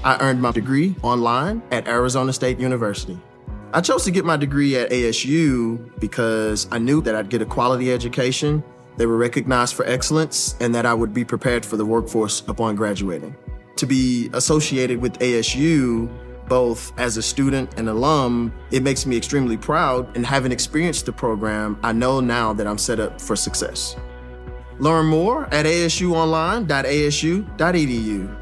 I earned my degree online at Arizona State University. I chose to get my degree at ASU because I knew that I'd get a quality education, they were recognized for excellence, and that I would be prepared for the workforce upon graduating. To be associated with ASU, both as a student and alum, it makes me extremely proud, and having experienced the program, I know now that I'm set up for success. Learn more at asuonline.asu.edu.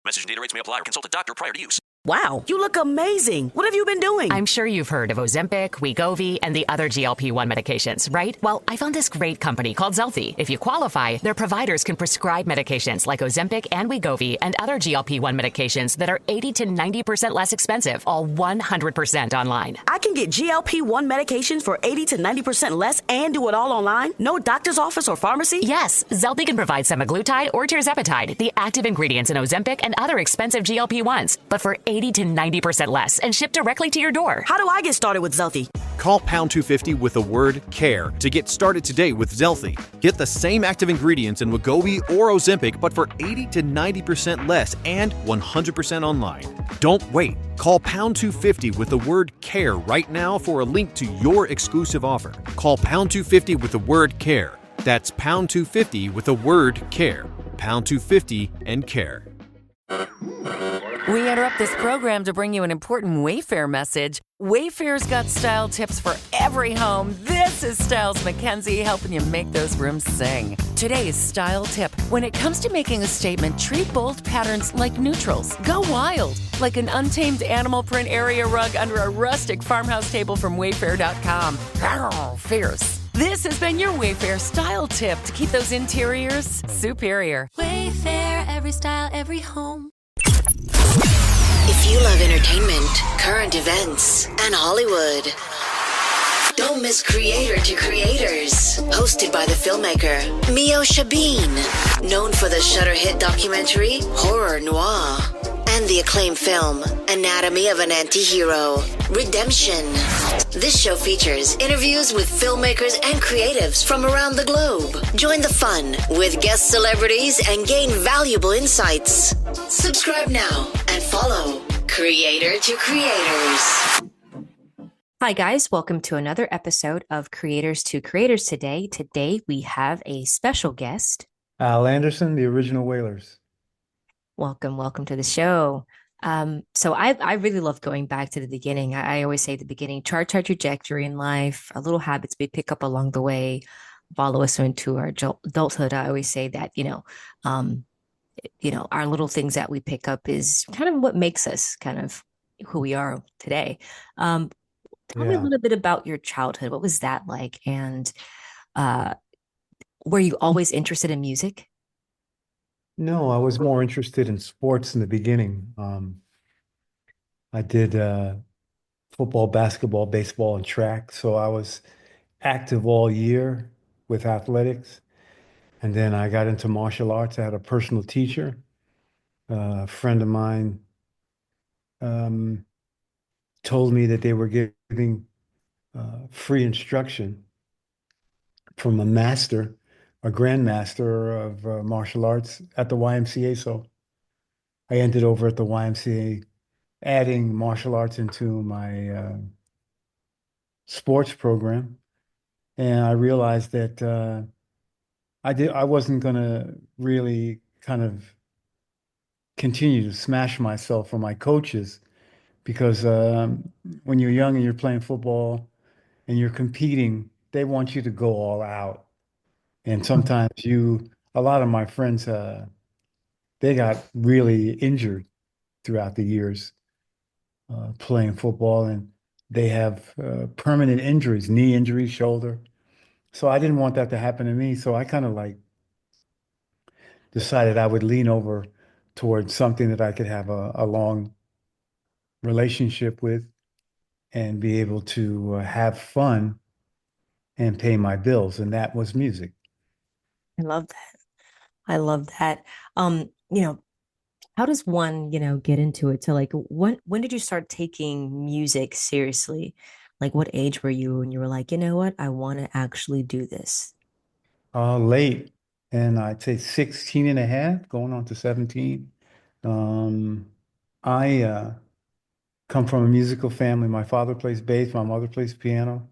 Message and data rates may apply or consult a doctor prior to use. Wow, you look amazing. What have you been doing? I'm sure you've heard of Ozempic, Wegovy, and the other GLP-1 medications, right? Well, I found this great company called Zelfie. If you qualify, their providers can prescribe medications like Ozempic and Wegovy and other GLP-1 medications that are 80 to 90% less expensive, all 100% online. I can get GLP-1 medications for 80 to 90% less and do it all online? No doctor's office or pharmacy? Yes, Zelfie can provide semaglutide or tirzepatide, the active ingredients in Ozempic and other expensive GLP-1s, but for 80 to 90% less and shipped directly to your door. How do I get started with Zelfie? Call pound 250 with the word CARE to get started today with Zelfie. Get the same active ingredients in Wegovy or Ozempic, but for 80 to 90% less and 100% online. Don't wait. Call pound 250 with the word CARE right now for a link to your exclusive offer. Call pound 250 with the word CARE. That's pound 250 with the word CARE. Pound 250 and CARE. We interrupt this program to bring you an important Wayfair message. Wayfair's got style tips for every home. This is Styles McKenzie helping you make those rooms sing. Today's style tip: when it comes to making a statement, treat bold patterns like neutrals. Go wild, like an untamed animal print area rug under a rustic farmhouse table from Wayfair.com. Arr, fierce. This has been your Wayfair style tip to keep those interiors superior. Wayfair, every style, every home. If you love entertainment, current events, and Hollywood, don't miss Creator to Creators, hosted by the filmmaker Meosha, known for the Shudder hit documentary Horror Noir and the acclaimed film Anatomy of an Anti-Hero, Redemption. This show features interviews with filmmakers and creatives from around the globe. Join the fun with guest celebrities and gain valuable insights. Subscribe now and follow Creator to Creators. Hi guys, welcome to another episode of Creators to Creators today. Today we have a special guest. Al Anderson, the original Wailers. Welcome to the show. So I really love going back to the beginning. I always say at the beginning, chart our trajectory in life, our little habits we pick up along the way, follow us into our adulthood. I always say that, our little things that we pick up is kind of what makes us kind of who we are today. Tell me a little bit about your childhood. What was that like? And were you always interested in music? No, I was more interested in sports in the beginning. I did football, basketball, baseball, and track. So I was active all year with athletics. And then I got into martial arts. I had a personal teacher. A friend of mine told me that they were giving free instruction from a master, a grandmaster of martial arts at the YMCA. So I ended over at the YMCA adding martial arts into my sports program. And I realized that I wasn't going to really kind of continue to smash myself for my coaches, because when you're young and you're playing football and you're competing, they want you to go all out. And sometimes a lot of my friends, they got really injured throughout the years playing football, and they have permanent injuries, knee injuries, shoulder. So I didn't want that to happen to me. So I kind of decided I would lean over towards something that I could have a long relationship with and be able to have fun and pay my bills. And that was music. I love that. How does one, get into it? So when did you start taking music seriously? Like what age were you when you were like, you know what, I want to actually do this? Late. And I'd say 16 and a half, going on to 17. Um, I come from a musical family. My father plays bass, my mother plays piano.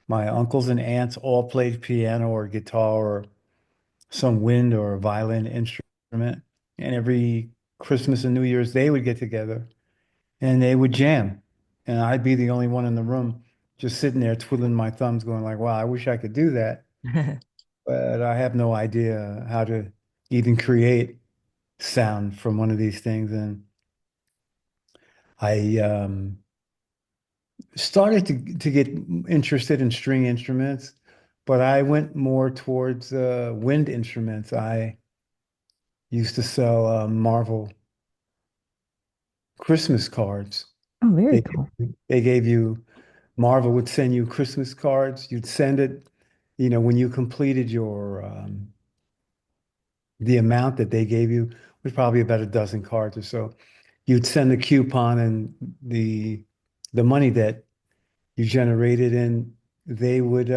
My uncles and aunts all played piano or guitar or some wind or a violin instrument. And every Christmas and New Year's, they would get together and they would jam. And I'd be the only one in the room just sitting there twiddling my thumbs, going like, wow, I wish I could do that. But I have no idea how to even create sound from one of these things. And I started to get interested in string instruments, but I went more towards wind instruments. I used to sell Marvel Christmas cards. Oh, very They cool. they gave you Marvel would send you Christmas cards. You'd send it, when you completed your the amount that they gave you was probably about a dozen cards or so. You'd send a coupon and the money that you generated and they would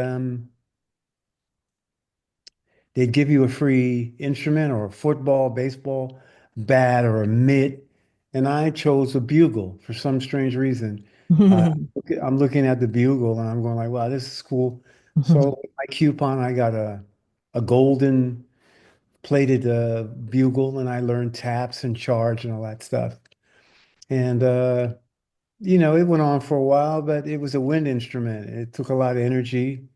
they'd give you a free instrument or a football, baseball bat or a mitt. And I chose a bugle for some strange reason. Uh, I'm looking at the bugle and I'm going like, wow, this is cool. So my coupon, I got a golden plated bugle and I learned taps and charge and all that stuff. And it went on for a while, but it was a wind instrument. It took a lot of energy.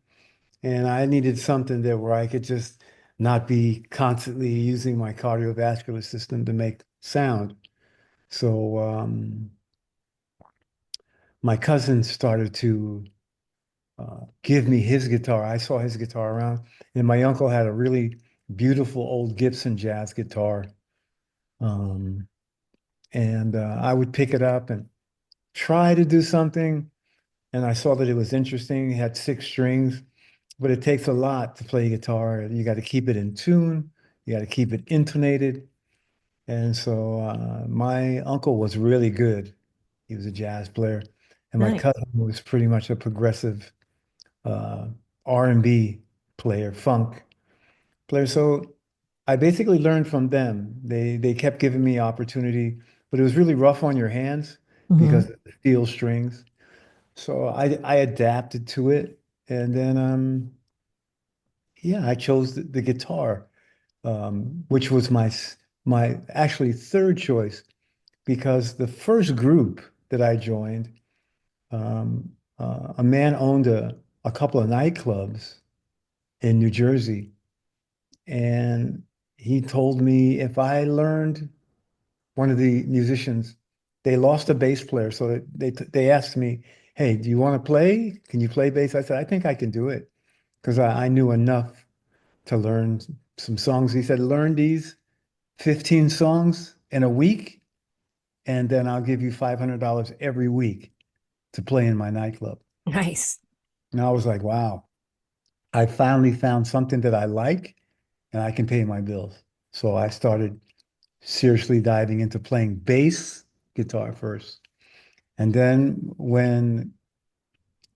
And I needed something that where I could just not be constantly using my cardiovascular system to make sound. So my cousin started to give me his guitar. I saw his guitar around, and my uncle had a really beautiful old Gibson jazz guitar. Um, and I would pick it up and try to do something. And I saw that it was interesting. It had 6 strings. But it takes a lot to play guitar. You got to keep it in tune. You got to keep it intonated. And so my uncle was really good. He was a jazz player. And my Nice. cousin was pretty much a progressive uh, R&B player, funk player. So I basically learned from them. They kept giving me opportunity, but it was really rough on your hands because Hmm. of the steel strings. So I adapted to it. And then yeah, I chose the guitar, which was my actually third choice because the first group that I joined, a man owned a couple of nightclubs in New Jersey, and he told me if I learned one of the musicians, they lost a bass player, so they asked me, "Hey, do you want to play? Can you play bass?" I said, "I think I can do it," because I knew enough to learn some songs. He said, learn these 15 songs in a week, and then I'll give you $500 every week to play in my nightclub. Nice. And I was like, wow, I finally found something that I like and I can pay my bills. So I started seriously diving into playing bass guitar first. And then when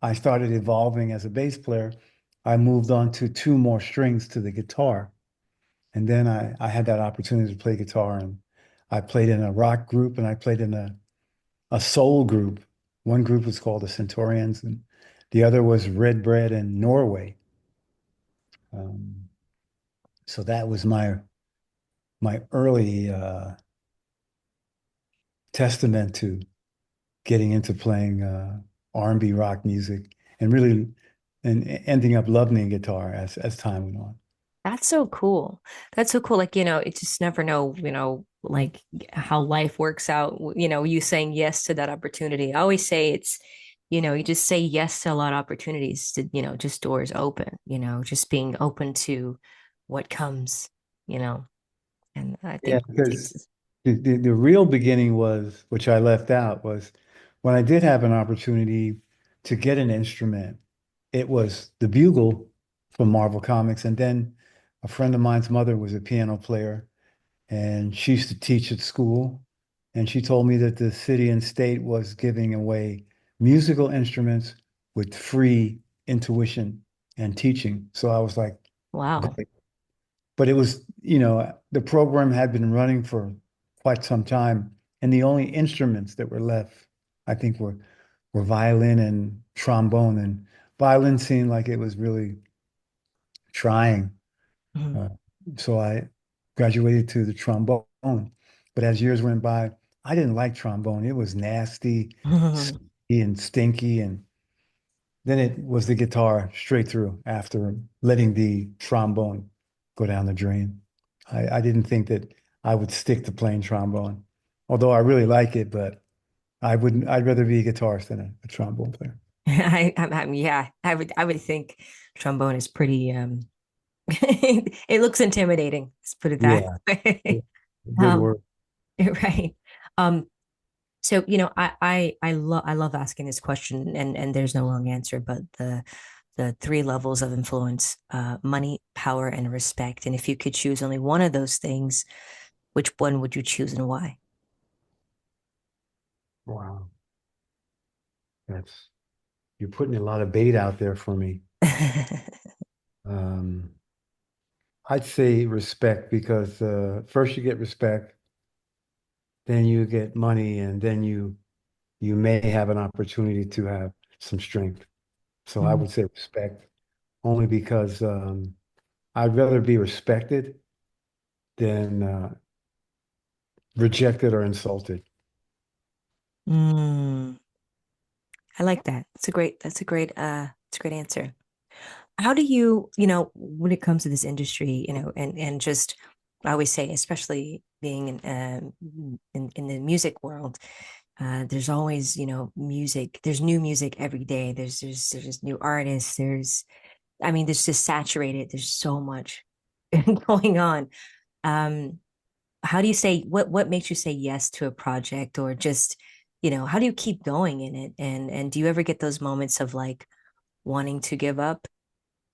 I started evolving as a bass player, I moved on to 2 more strings to the guitar. And then I had that opportunity to play guitar and I played in a rock group and I played in a soul group. One group was called the Centaurians and the other was Red Bread in Norway. Um, so that was my early testament to getting into playing R&B rock music and really and ending up loving guitar as time went on. That's so cool. That's so cool. Like, it just never know, like how life works out, you saying yes to that opportunity. I always say it's, you just say yes to a lot of opportunities to, just doors open, just being open to what comes, you know, and I Yeah, think it because takes, the real beginning was, which I left out, was when I did have an opportunity to get an instrument, it was the bugle from Marvel Comics. And then a friend of mine's mother was a piano player and she used to teach at school. And she told me that the city and state was giving away musical instruments with free intuition and teaching. So I was like, wow. great. But it was, the program had been running for quite some time. And the only instruments that were left, I think, were violin and trombone. And violin seemed like it was really trying. Mhm. Uh, so I graduated to the trombone. But as years went by, I didn't like trombone. It was nasty, sticky, and stinky. And then it was the guitar straight through after letting the trombone go down the drain. I didn't think that I would stick to playing trombone, although I really like it, but I'd rather be a guitarist than a trombone player. Yeah, I would think trombone is pretty it looks intimidating. Let's put it that Yeah, way. good Um, word. right. Um, so I love asking this question, and there's no wrong answer, but the three levels of influence, money, power, and respect. And if you could choose only one of those things, which one would you choose and why? Wow. That's You're putting a lot of bait out there for me. Um, I'd say respect because first you get respect, then you get money, and then you may have an opportunity to have some strength. So I Mm. would say respect only because I'd rather be respected than rejected or insulted. Mm, I like that. It's a great answer. How do you, when it comes to this industry, and just I always say, especially being in the music world, there's always, music. There's new music every day. There's new artists. I mean, there's just saturated. There's so much going on. Um, how do you say what makes you say yes to a project, or just, how do you keep going in it? And do you ever get those moments of like wanting to give up?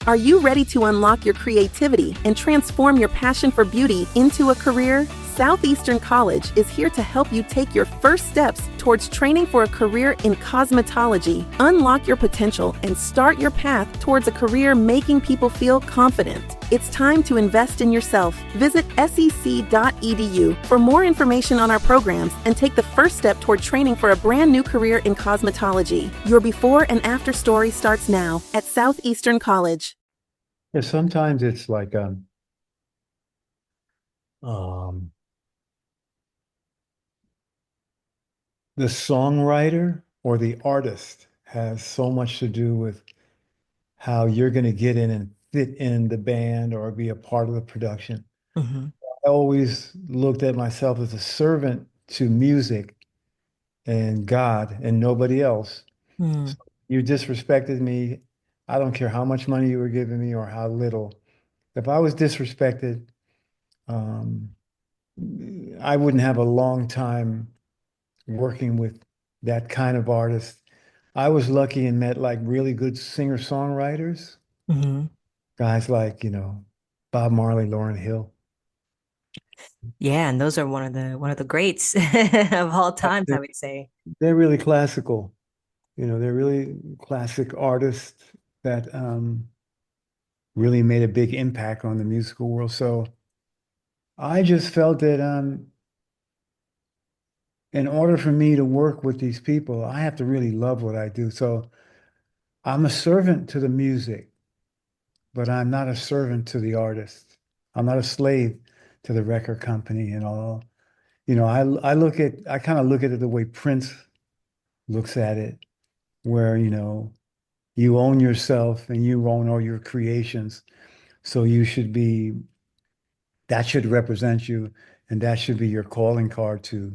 Are you ready to unlock your creativity and transform your passion for beauty into a career? Southeastern College is here to help you take your first steps towards training for a career in cosmetology. Unlock your potential and start your path towards a career making people feel confident. It's time to invest in yourself. Visit sec.edu for more information on our programs and take the first step toward training for a brand new career in cosmetology. Your before and after story starts now at Southeastern College. Yeah, sometimes it's like um, the songwriter or the artist has so much to do with how you're going to get in and fit in the band or be a part of the production. Mm-hmm. I always looked at myself as a servant to music and God and nobody else. So Mm. you disrespected me. I don't care how much money you were giving me or how little. If I was disrespected, um, I wouldn't have a long time working with that kind of artist. I was lucky and met like really good singer-songwriters, Mm-hmm. guys like, Bob Marley, Lauryn Hill. Yeah, and those are one of the greats of all times, I They're, would say. they're really classical. They're really classic artists that really made a big impact on the musical world. So I just felt that in order for me to work with these people, I have to really love what I do. So I'm a servant to the music, but I'm not a servant to the artist. I'm not a slave to the record company and all. I kind of look at it the way Prince looks at it, where, you own yourself and you own all your creations. So that should represent you, and that should be your calling card to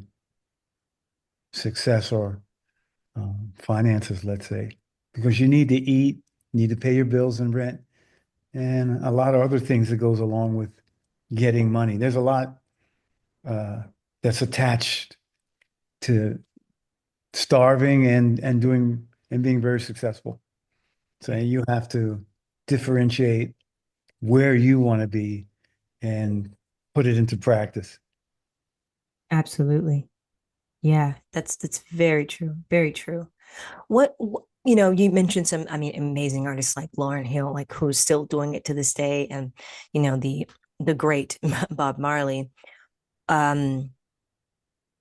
success or finances, let's say, because you need to eat, need to pay your bills and rent, and a lot of other things that goes along with getting money. There's a lot that's attached to starving and doing and being very successful. So you have to differentiate where you want to be and put it into practice. Absolutely. Yeah, that's very true. Very true. You mentioned some, I mean, amazing artists like Lauryn Hill, like who's still doing it to this day, and the great Bob Marley. Um,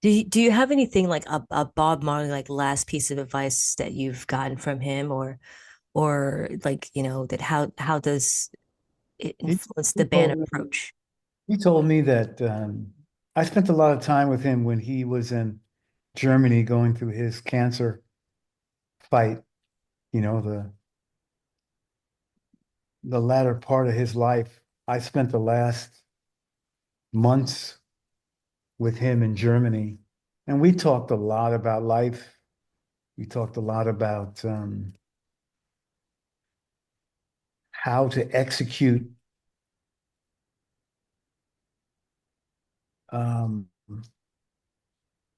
Do you have anything like a Bob Marley like last piece of advice that you've gotten from him, or like, that how does it He, influence he the band told me, approach? he told me that I spent a lot of time with him when he was in Germany going through his cancer fight, you know, the latter part of his life. I spent the last months with him in Germany, and we talked a lot about life. We talked a lot about how to execute um,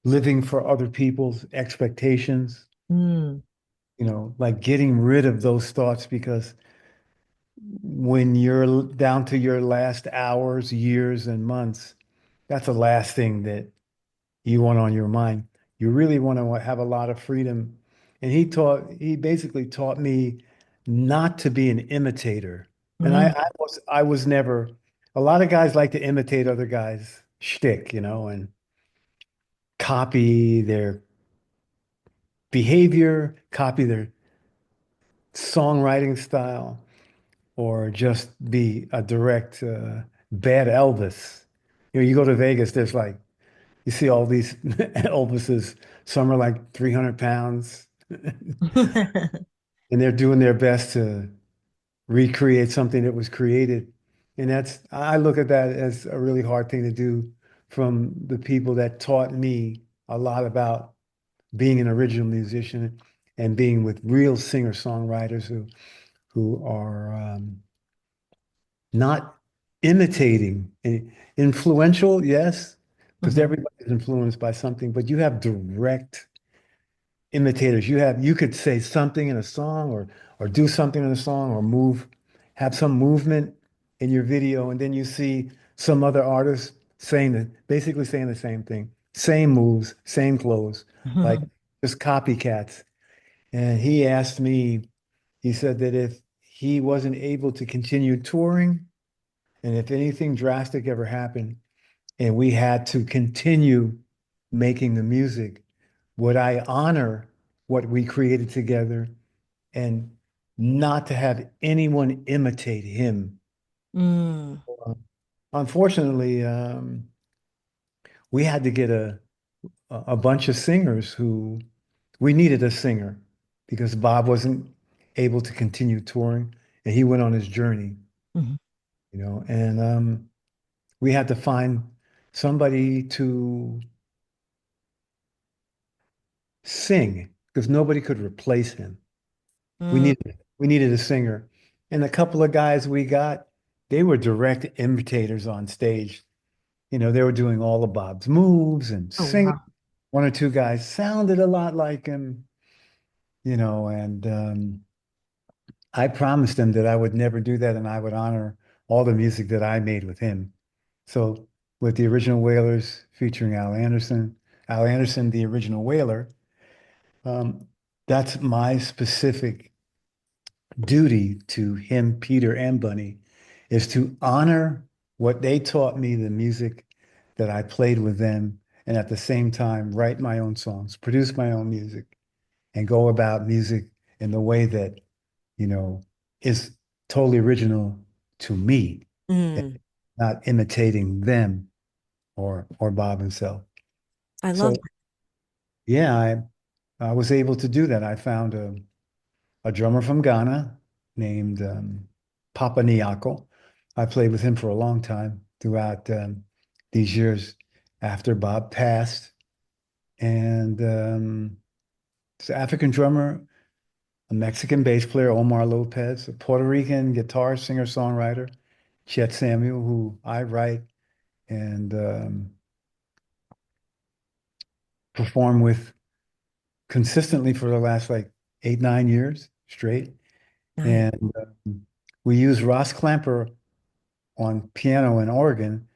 living for other people's expectations, Mm. like getting rid of those thoughts because when you're down to your last hours, years, and months, that's the last thing that you want on your mind. You really want to have a lot of freedom. And he basically taught me not to be an imitator. And Mm. I was never, a lot of guys like to imitate other guys' shtick, and copy their behavior, copy their songwriting style, or just be a direct bad Elvis. You go to Vegas, there's like, you see all these Elvises, some are like 300 pounds, and they're doing their best to recreate something that was created. And I look at that as a really hard thing to do from the people that taught me a lot about being an original musician and being with real singer-songwriters who are not imitating. Influential, yes, because Mhm. everybody is influenced by something, but you have direct imitators. You could say something in a song or do something in a song or have some movement in your video, and then you see some other artist basically saying the same thing, same moves, same clothes, like just copycats. And he asked me, he said that if he wasn't able to continue touring, and if anything drastic ever happened, and we had to continue making the music, would I honor what we created together and not to have anyone imitate him? Mm. Unfortunately, we had to get a bunch of singers who we needed a singer because Bob wasn't able to continue touring and he went on his journey, Mhm. and we had to find somebody to sing because nobody could replace him. We Mm. needed we needed a singer. And a couple of guys we got, they were direct imitators on stage. They were doing all of Bob's moves and Oh, singing. wow. One or two guys sounded a lot like him, and I promised him that I would never do that and I would honor all the music that I made with him. So with the original Wailers featuring Al Anderson, the original Wailer, um, that's my specific duty to him, Peter, and Bunny, is to honor what they taught me, the music that I played with them, and at the same time write my own songs, produce my own music, and go about music in the way that, you know, is totally original to me, Mm. not imitating them or Bob himself. I love So yeah, I was able to do that. I found a drummer from Ghana named Papa Nyako. I played with him for a long time throughout these years after Bob passed. And it's an African drummer, a Mexican bass player, Omar Lopez, a Puerto Rican guitar singer songwriter, Chet Samuel, who I write and perform with consistently for the last like 8, 9 years straight. Nice. And we use Ross Clamper on piano and organ,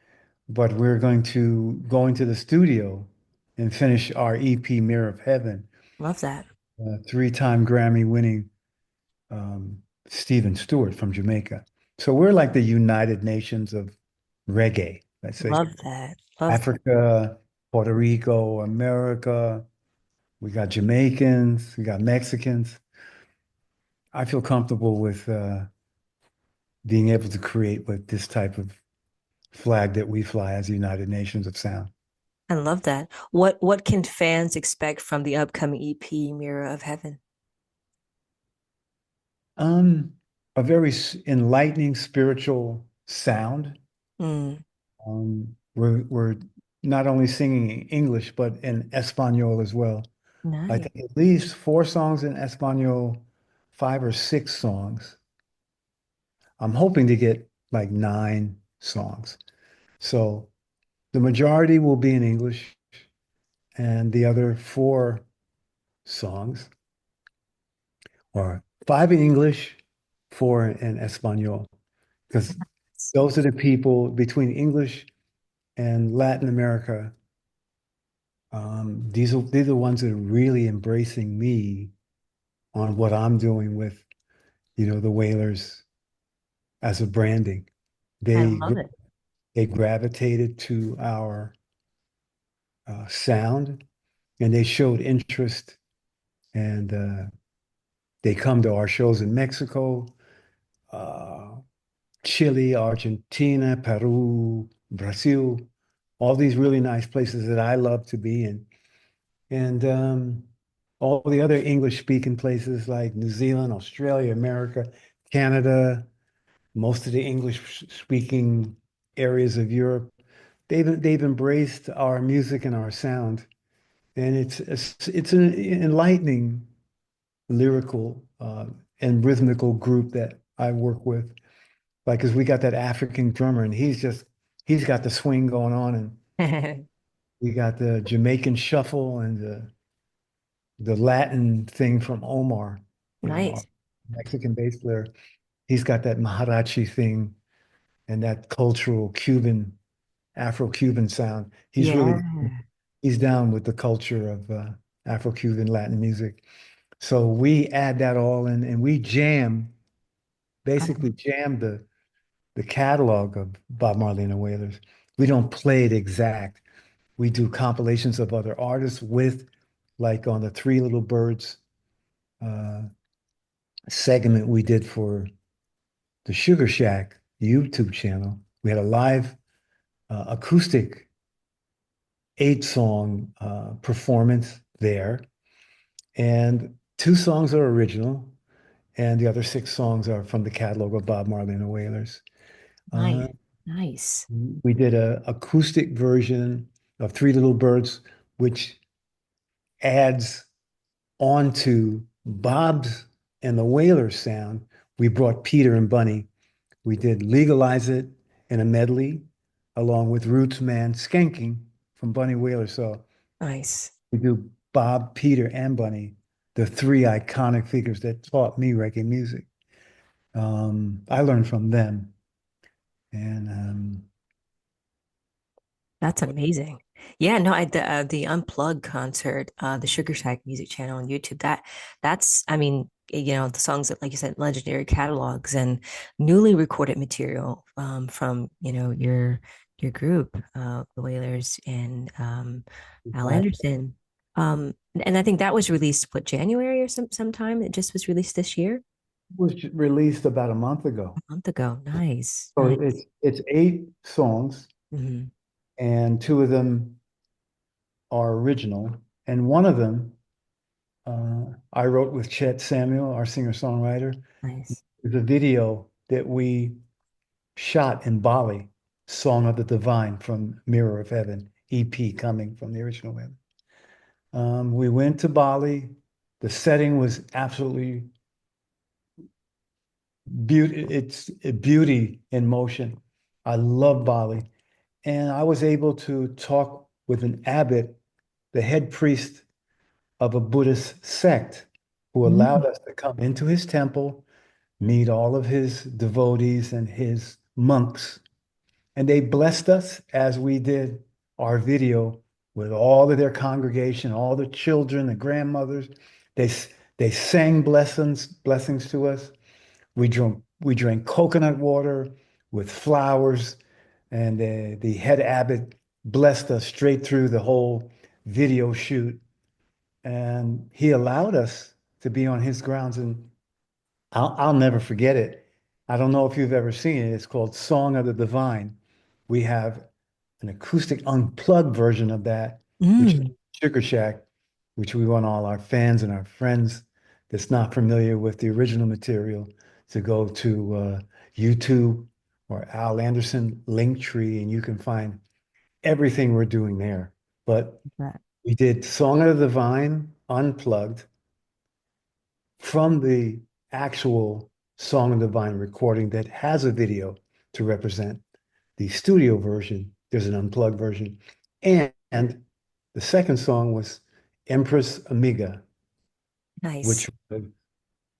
but we're going to go into the studio and finish our EP Mirror of Heaven. Love that. Three-time Grammy winning Stephen Stewart from Jamaica. So we're like the United Nations of reggae, let's say. Love that. Love that. Africa, Puerto Rico, America. We got Jamaicans, we got Mexicans. I feel comfortable with being able to create with this type of flag that we fly as the United Nations of Sound. I love that. What can fans expect from the upcoming EP, Mirror of Heaven? Um, a very enlightening spiritual sound. Mm, We're not only singing in English, but in Espanol as well. I nice. think at least 4 songs in Espanol, 5 or 6 songs. I'm hoping to get like 9 songs. So the majority will be in English, and the other 4 songs are 5 in English, 4 in Espanol, because those are the people between English and Latin America. These are the ones that are really embracing me on what I'm doing with, the Wailers as a branding. I They love it. they gravitated to our sound, and they showed interest, and they come to our shows in Mexico, uh, Chile, Argentina, Peru, Brazil, all these really nice places that I love to be in. And all the other English-speaking places like New Zealand, Australia, America, Canada, most of the English-speaking areas of Europe, they've embraced our music and our sound. And it's an enlightening lyrical and rhythmical group that I work with. Like, because we got that African drummer, and he's got the swing going on, and we got the Jamaican shuffle and the Latin thing from Omar, our Nice. Mexican bass player. He's got that mariachi thing and that cultural Cuban, Afro-Cuban sound. Yeah. He's down with the culture of Afro-Cuban Latin music. So we add that all in, and we basically jam the catalog of Bob Marley and the Wailers. We don't play it exact. We do compilations of other artists like on the Three Little Birds uh, segment we did for the Sugarshack YouTube channel. We had a live acoustic 8-song performance there. And 2 songs are original, and the other 6 songs are from the catalog of Bob Marley and the Wailers. Nice. Nice. We did a acoustic version of Three Little Birds, which adds onto Bob's and the Wailers sound. We brought Peter and Bunny. We did Legalize It in a medley, along with Rootsman Skanking from Bunny Wailer. So Nice. we do Bob, Peter, and Bunny, the 3 iconic figures that taught me reggae music. I learned from them. And That's amazing. Yeah, no, the Unplugged concert, the Sugarshack music channel on YouTube, that's I mean, the songs that, like you said, legendary catalogs and newly recorded material from, your group, the Wailers and Al Anderson. And I think that was released, what, January or sometime? It just was released this year? was released about a month ago. A month ago. Nice. So Nice. it's 8 songs, Mhm. and 2 of them are original, and one of them I wrote with Chet Samuel, our singer-songwriter. Nice. It's a video that we shot in Bali, Song of the Divine from Mirror of Heaven, EP coming from the original one. We went to Bali. The setting was absolutely it's a beauty in motion. I love Bali. And I was able to talk with an abbot, the head priest of a Buddhist sect, who allowed us to come into his temple, meet all of his devotees and his monks. And they blessed us as we did our video with all of their congregation, all the children, the grandmothers. They sang blessings to us. We drank coconut water with flowers, and the head abbot blessed us straight through the whole video shoot. And he allowed us to be on his grounds. And I'll never forget it. I don't know if you've ever seen it. It's called Song of the Divine. We have an acoustic unplugged version of that, which is Sugarshack, which we want all our fans and our friends that's not familiar with the original material to go to YouTube or Al Anderson Linktree, and you can find everything we're doing there. But we did Song of the Divine unplugged from the actual Song of the Divine recording that has a video to represent the studio version. There's an unplugged version. And the second song was Empress Amiga, Nice.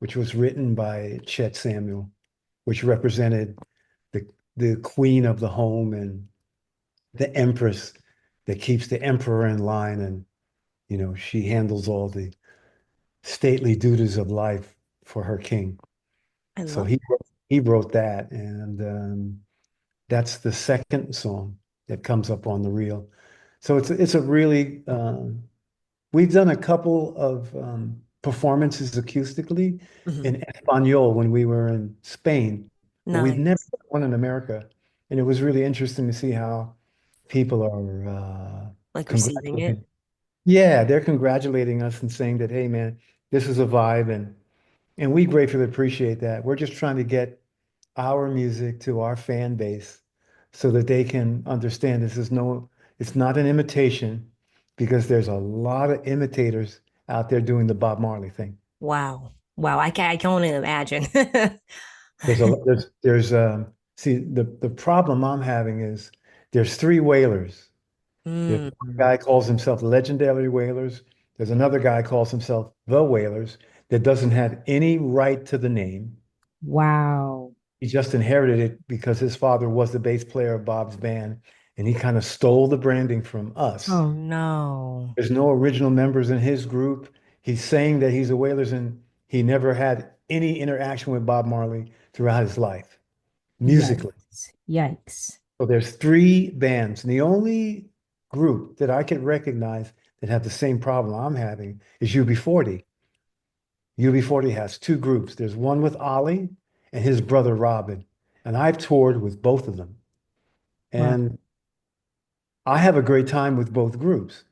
which was written by Chet Samuel, which represented the queen of the home and the empress that keeps the emperor in line, and she handles all the stately duties of life for her king. So he wrote that, and that's the second song that comes up on the reel. So it's a really we've done a couple of performances acoustically in Espanol when we were in Spain. But we've never done one in America, and it was really interesting to see how people are like receiving it. Yeah, they're congratulating us and saying that, hey man, this is a vibe, and we gratefully appreciate that. We're just trying to get our music to our fan base so that they can understand it's not an imitation, because there's a lot of imitators out there doing the Bob Marley thing. Wow. I can only imagine. See, the problem I'm having is there's three Wailers. There's one guy calls himself Legendary Wailers. There's another guy calls himself The Wailers that doesn't have any right to the name. Wow. He just inherited it because his father was the bass player of Bob's band, and he kind of stole the branding from us. Oh no. There's no original members in his group. He's saying that he's a Wailers, and he never had any interaction with Bob Marley throughout his life, musically. Yikes. So there's three bands, and the only group that I can recognize that have the same problem I'm having is UB40. UB40 has two groups. There's one with Ollie and his brother Robin, and I've toured with both of them. And I have a great time with both groups,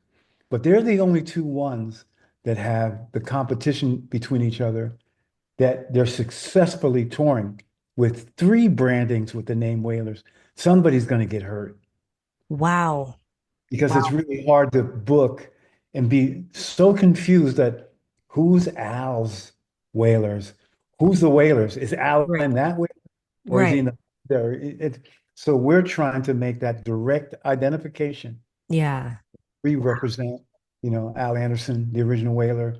but they're the only two ones that have the competition between each other, that they're successfully touring with three brandings with the name Wailers. Somebody's going to get hurt. Wow. Because it's really hard to book and be so confused that who's Al's Wailers? Who's the Wailers? Is Al in that way? Or is he in there? So we're trying to make that direct identification. Yeah. We represent, Al Anderson, the original Wailer,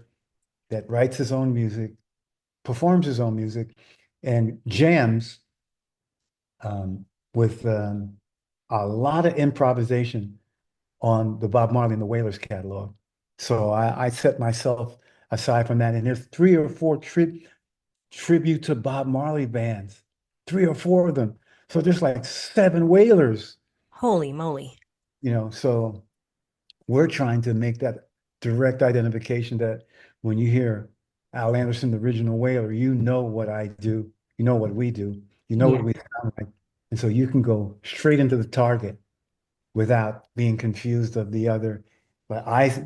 that writes his own music, performs his own music, and jams with a lot of improvisation on the Bob Marley and the Wailers catalog. So I set myself aside from that, and there's 3 or 4 tribute to Bob Marley bands, 3 or 4 of them. So there's like 7 Wailers. Holy moly. So we're trying to make that direct identification that when you hear Al Anderson, the original Wailer, you know what I do, you know what we do, you know what we sound like. And so you can go straight into the target without being confused of the other,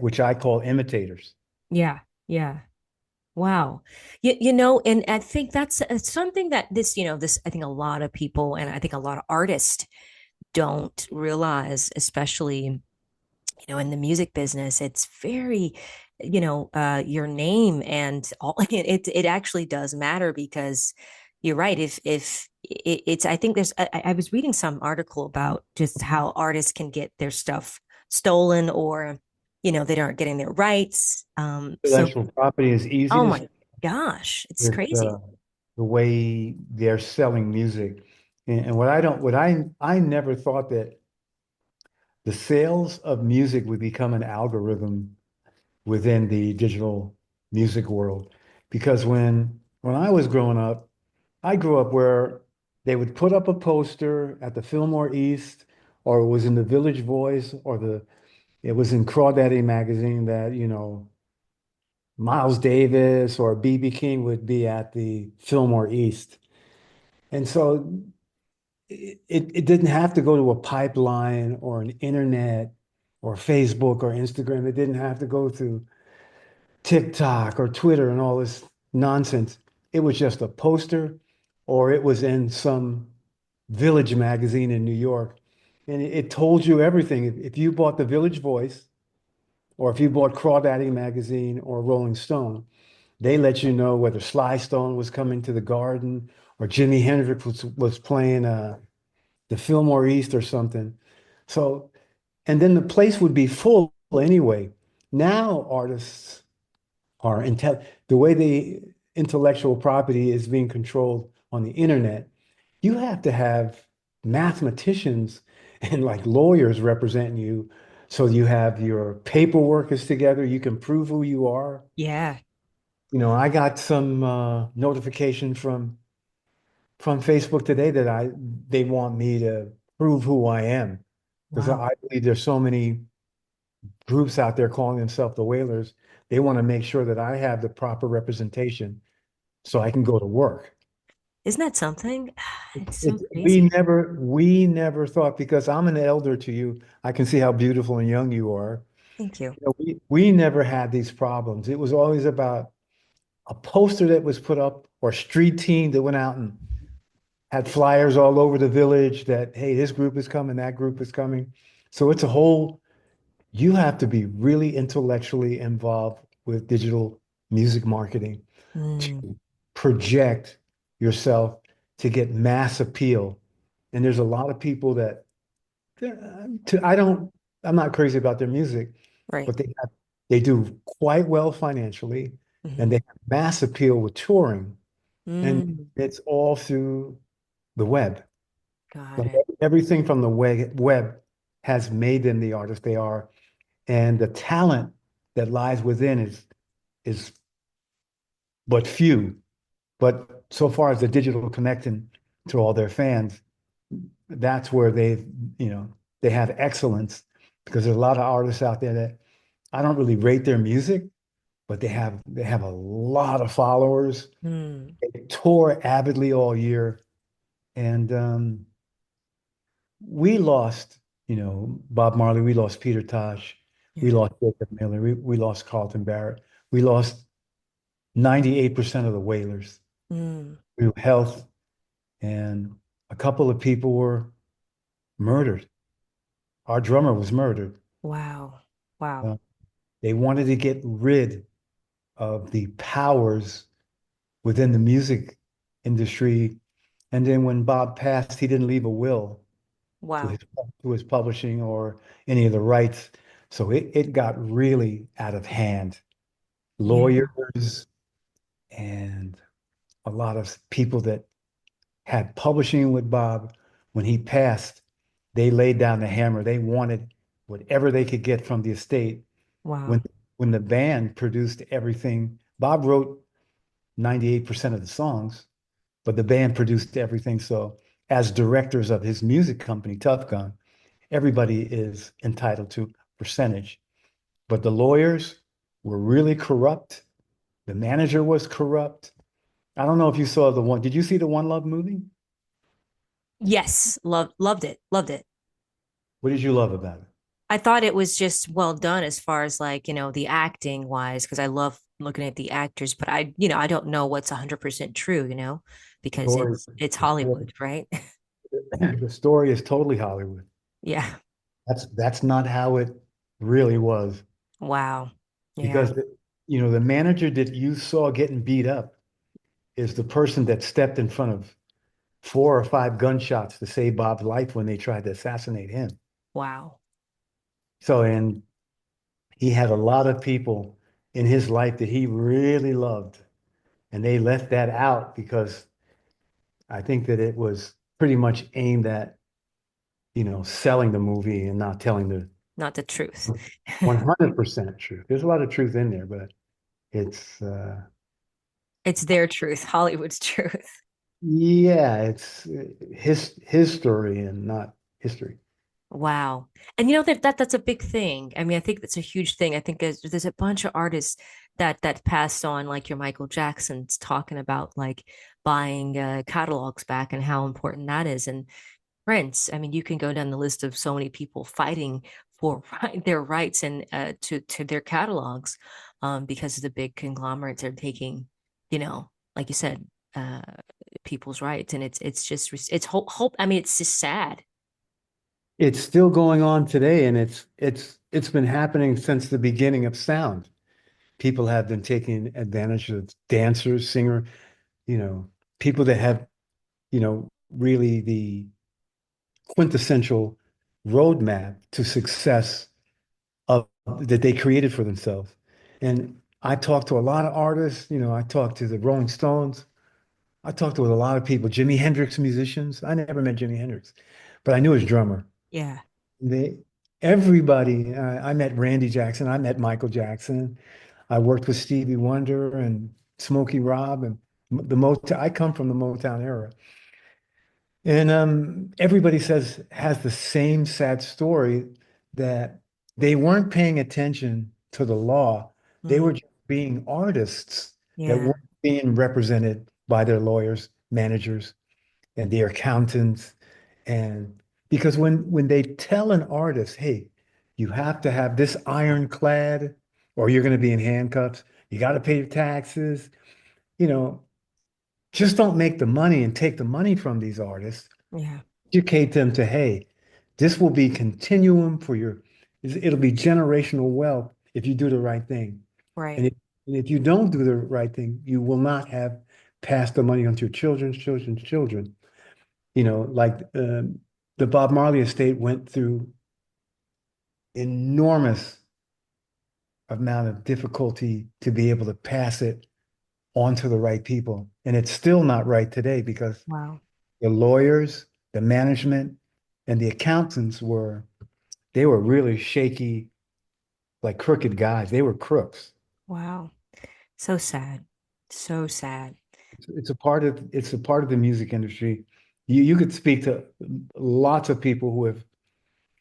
which I call imitators. Yeah. Wow. And I think that's something that this, I think a lot of people, and I think a lot of artists don't realize, especially, in the music business. It's very, your name and all, it actually does matter, because you're right. If it's, I think I was reading some article about just how artists can get their stuff stolen, or, they aren't getting their rights. Intellectual property is easy. Oh my gosh, it's crazy. The way they're selling music. And I never thought that the sales of music would become an algorithm within the digital music world. Because when I was growing up, I grew up where they would put up a poster at the Fillmore East or it was in the Village Voice, or it was in Crawdaddy magazine that, Miles Davis or B.B. King would be at the Fillmore East. And so it didn't have to go to a pipeline or an internet or Facebook or Instagram. It didn't have to go through TikTok or Twitter and all this nonsense. It was just a poster, or it was in some Village magazine in New York. And it told you everything. If you bought the Village Voice, or if you bought Crawdaddy magazine or Rolling Stone, they let you know whether Sly Stone was coming to the Garden or Jimi Hendrix was playing the Fillmore East or something. So, and then the place would be full anyway. Now artists are the way the intellectual property is being controlled on the internet. You have to have mathematicians and like lawyers representing you. So you have your paperwork is together. You can prove who you are. Yeah. I got some notification from Facebook today that they want me to prove who I am, because Wow. I believe there's so many groups out there calling themselves the Wailers. They want to make sure that I have the proper representation so I can go to work. Isn't that something? It's so We crazy. never thought, because I'm an elder to you, I can see how beautiful and young you are. Thank you. We never had these problems. It was always about a poster that was put up, or street team that went out and had flyers all over the village that, hey, this group is coming, that group is coming. So it's you have to be really intellectually involved with digital music marketing Mm, to project yourself to get mass appeal. And there's a lot of people that I'm not crazy about their music, right. but they do quite well financially, and Hmm. they have mass appeal with touring, and Mm, it's all through the web. got Like it. everything from the web has made them the artist they are, and the talent that lies within is but few. But so far as the digital connection to all their fans, that's where they have excellence, because there's a lot of artists out there that I don't really rate their music, but they have a lot of followers. Mm, They tour avidly all year, and we lost, Bob Marley, we lost Peter Tosh, we yeah. lost Jacob Miller, we lost Carlton Barrett, we lost 98% of the Wailers Mm, through health, and a couple of people were murdered. Our drummer was murdered. wow. Wow. Uh, they wanted to get rid of the powers within the music industry. And then when Bob passed, he didn't leave a will to Wow. his publishing or any of the rights. So it got really out of hand. Yeah. Lawyers and a lot of people that had publishing with Bob, when he passed, they laid down the hammer. They wanted whatever they could get from the estate. When Wow. when the band produced everything, Bob wrote 98% of the songs, but the band produced everything. So as directors of his music company, Tough Gun, everybody is entitled to percentage. But the lawyers were really corrupt. The manager was corrupt. I don't know if you saw did you see the One Love movie? Yes. Loved it. Loved it. What did you love about it? I thought it was just well done as far as like, the acting wise, because I love looking at the actors, but I don't know what's 100% true, because Story, it's the story, Hollywood, right? the story is totally Hollywood. Yeah. That's not how it really was, Wow. Yeah. because the manager that you saw getting beat up is the person that stepped in front of 4 or 5 gunshots to save Bob's life when they tried to assassinate him. Wow. So, and he had a lot of people in his life that he really loved, and they left that out because I think that it was pretty much aimed at, selling the movie and not telling the Not the truth. 100% truth. There's a lot of truth in there, but it's, It's their truth, Hollywood's truth. yeah, it's his story and not history. Wow. And that's a big thing. I mean, I think that's a huge thing. I think there's a bunch of artists that passed on, like your Michael Jackson's talking about like buying catalogs back and how important that is. And Prince, I mean, you can go down the list of so many people fighting for their rights and to their catalogs because of the big conglomerates are taking, like you said, uh people's rights. And it's just it's hope. I mean, it's just sad. It's still going on today, and it's been happening since the beginning of sound. People have been taking advantage of dancers, singer, you know, people that have, really the quintessential roadmap to success of that they created for themselves. And I talked to a lot of artists, I talked to the Rolling Stones. I talked to a lot of people, Jimi Hendrix musicians. I never met Jimi Hendrix, but I knew his drummer. Yeah. They, everybody, I met Randy Jackson. I met Michael Jackson. I worked with Stevie Wonder and Smokey Rob and the Motown. I come from the Motown era. And everybody has the same sad story that they weren't paying attention to the law. They were Mm, just being artists that yeah. weren't being represented by their lawyers, managers, and their accountants. And because when they tell an artist, hey, you have to have this ironclad or you're going to be in handcuffs, you got to pay your taxes, you know, just don't make the money and take the money from these artists. Yeah. Educate them to, hey, this will be continuum for it'll be generational wealth if you do the right thing. Right. And if you don't do the right thing, you will not have passed the money on to your children's children's children. Like the Bob Marley estate went through enormous amount of difficulty to be able to pass it on to the right people. And it's still not right today because Wow. the lawyers, the management, and the accountants they were really shaky, like crooked guys. They were crooks. Wow. So sad. So sad. It's a part of the music industry. You could speak to lots of people who have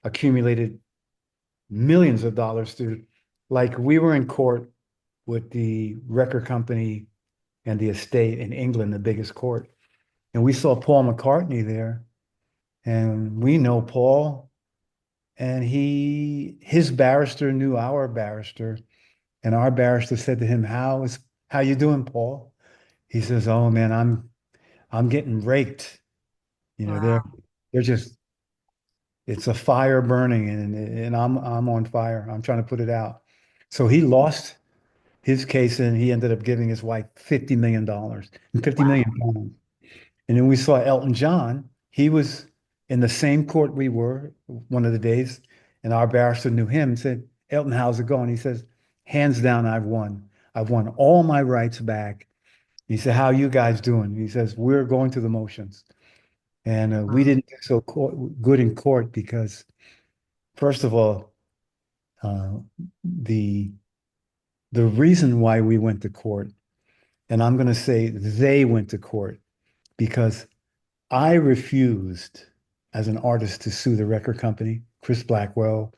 accumulated millions of dollars through, like we were in court with the record company and the estate in England, the biggest court. And we saw Paul McCartney there. And we know Paul. And his barrister knew our barrister. And our barrister said to him, how you doing, Paul? He says, oh man, I'm getting raked. They're Wow. they're just it's a fire burning and I'm on fire. I'm trying to put it out. So he lost his case and he ended up giving his wife $50 million and 50 Wow. million pounds. And then we saw Elton John. He was in the same court we were one of the days, and our barrister knew him and said, Elton, how's it going? He says, hands down, I've won. I've won all my rights back. He said, how are you guys doing? He says, we're going through the motions. And we Wow. didn't do so good in court because, first of all, uh, the the reason why we went to court, and I'm going to say they went to court because I refused as an artist to sue the record company, Chris Blackwell,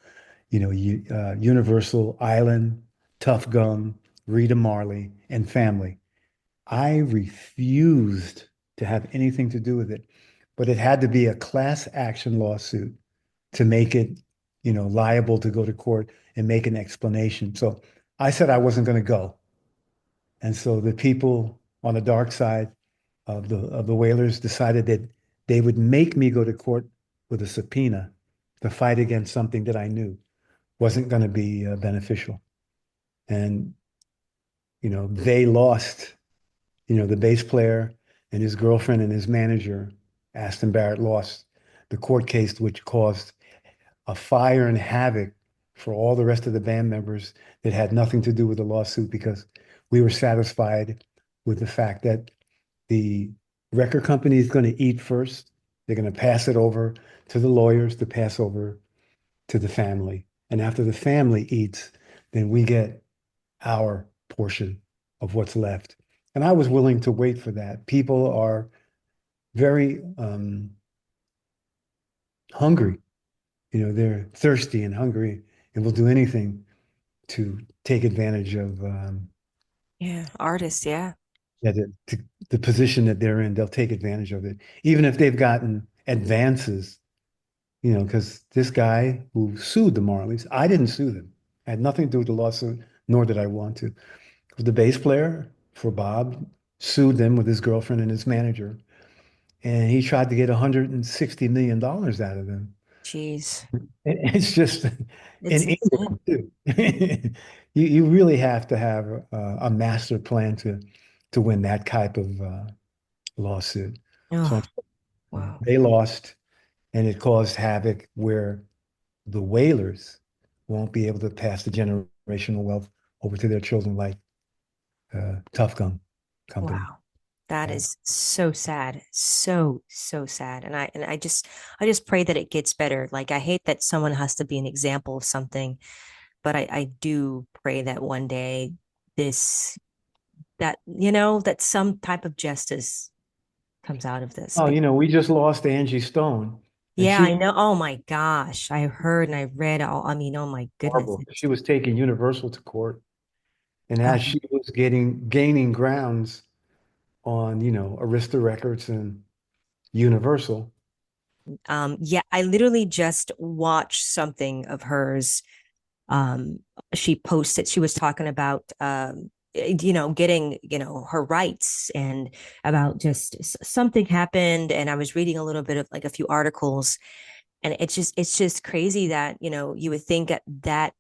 Universal, Island, Tough Gum, Rita Marley, and family. I refused to have anything to do with it, but it had to be a class action lawsuit to make it, liable to go to court and make an explanation. So I said I wasn't going to go. And so the people on the dark side of the Wailers decided that they would make me go to court with a subpoena to fight against something that I knew wasn't going to be beneficial. And, they lost, the bass player and his girlfriend and his manager, Aston Barrett, lost the court case, which caused a fire and havoc for all the rest of the band members that had nothing to do with the lawsuit because we were satisfied with the fact that the record company is going to eat first. They're going to pass it over to the lawyers to pass over to the family. And after the family eats, then we get our portion of what's left. And I was willing to wait for that. People are very hungry they're thirsty and hungry and will do anything to take advantage of Yeah, artists, yeah. yeah, the position that they're in. They'll take advantage of it, even if they've gotten advances. Because this guy who sued the Marleys, I didn't sue them. I had nothing to do with the lawsuit, nor did I want to. The bass player for Bob sued them with his girlfriend and his manager, and he tried to get $160 million out of them. Jeez. It's just It's in England too. You really have to have a master plan to win that type of lawsuit. So oh, wow. they lost, and it caused havoc where the Wailers won't be able to pass the generational wealth over to their children like Tough Gum Company. Wow. That is so sad. So, so sad. And I just pray that it gets better. Like I hate that someone has to be an example of something, but I do pray that one day this that some type of justice comes out of this. Oh, we just lost Angie Stone, and Yeah, she I know. Oh my gosh. I heard and I read all, I mean, oh my goodness. horrible. She was taking Universal to court, and as Um, she was gaining grounds on, Arista Records and Universal. yeah, I literally just watched something of hers. She posted, she was talking about getting, her rights and about just something happened. And I was reading a little bit of like a few articles, and it's just crazy that, you would think that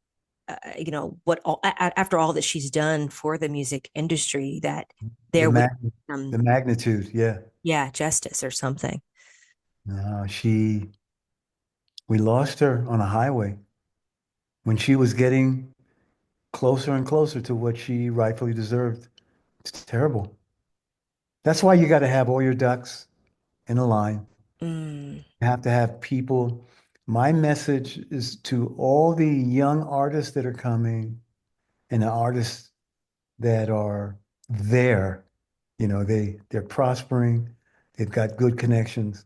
after all that she's done for the music industry, that The there would mag the magnitude, yeah. yeah, justice or something. No, we lost her on a highway when she was getting closer and closer to what she rightfully deserved. It's terrible. That's why you got to have all your ducks in a line. Mm. You have to have people. My message is to all the young artists that are coming and the artists that are there. They're prospering, they've got good connections,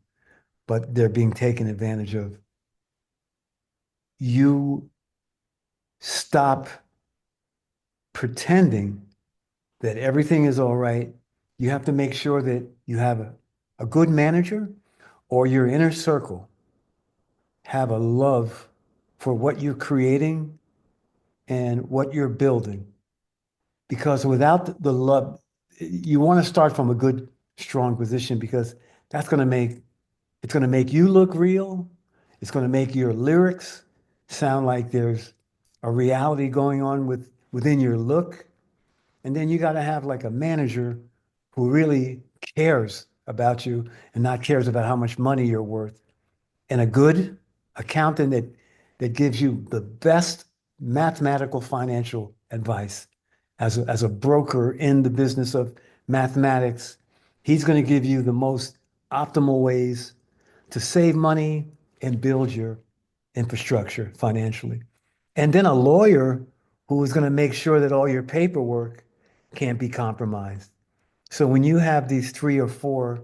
but they're being taken advantage of. You stop pretending that everything is all right. You have to make sure that you have a good manager or your inner circle have a love for what you're creating and what you're building. Because without the love, you want to start from a good, strong position, because it's going to make you look real. It's going to make your lyrics sound like there's a reality going on within your look. And then you got to have like a manager who really cares about you and not cares about how much money you're worth. And a good accountant that gives you the best mathematical financial advice as a broker in the business of mathematics. He's going to give you the most optimal ways to save money and build your infrastructure financially. And then a lawyer who is going to make sure that all your paperwork can't be compromised. So when you have these 3 or 4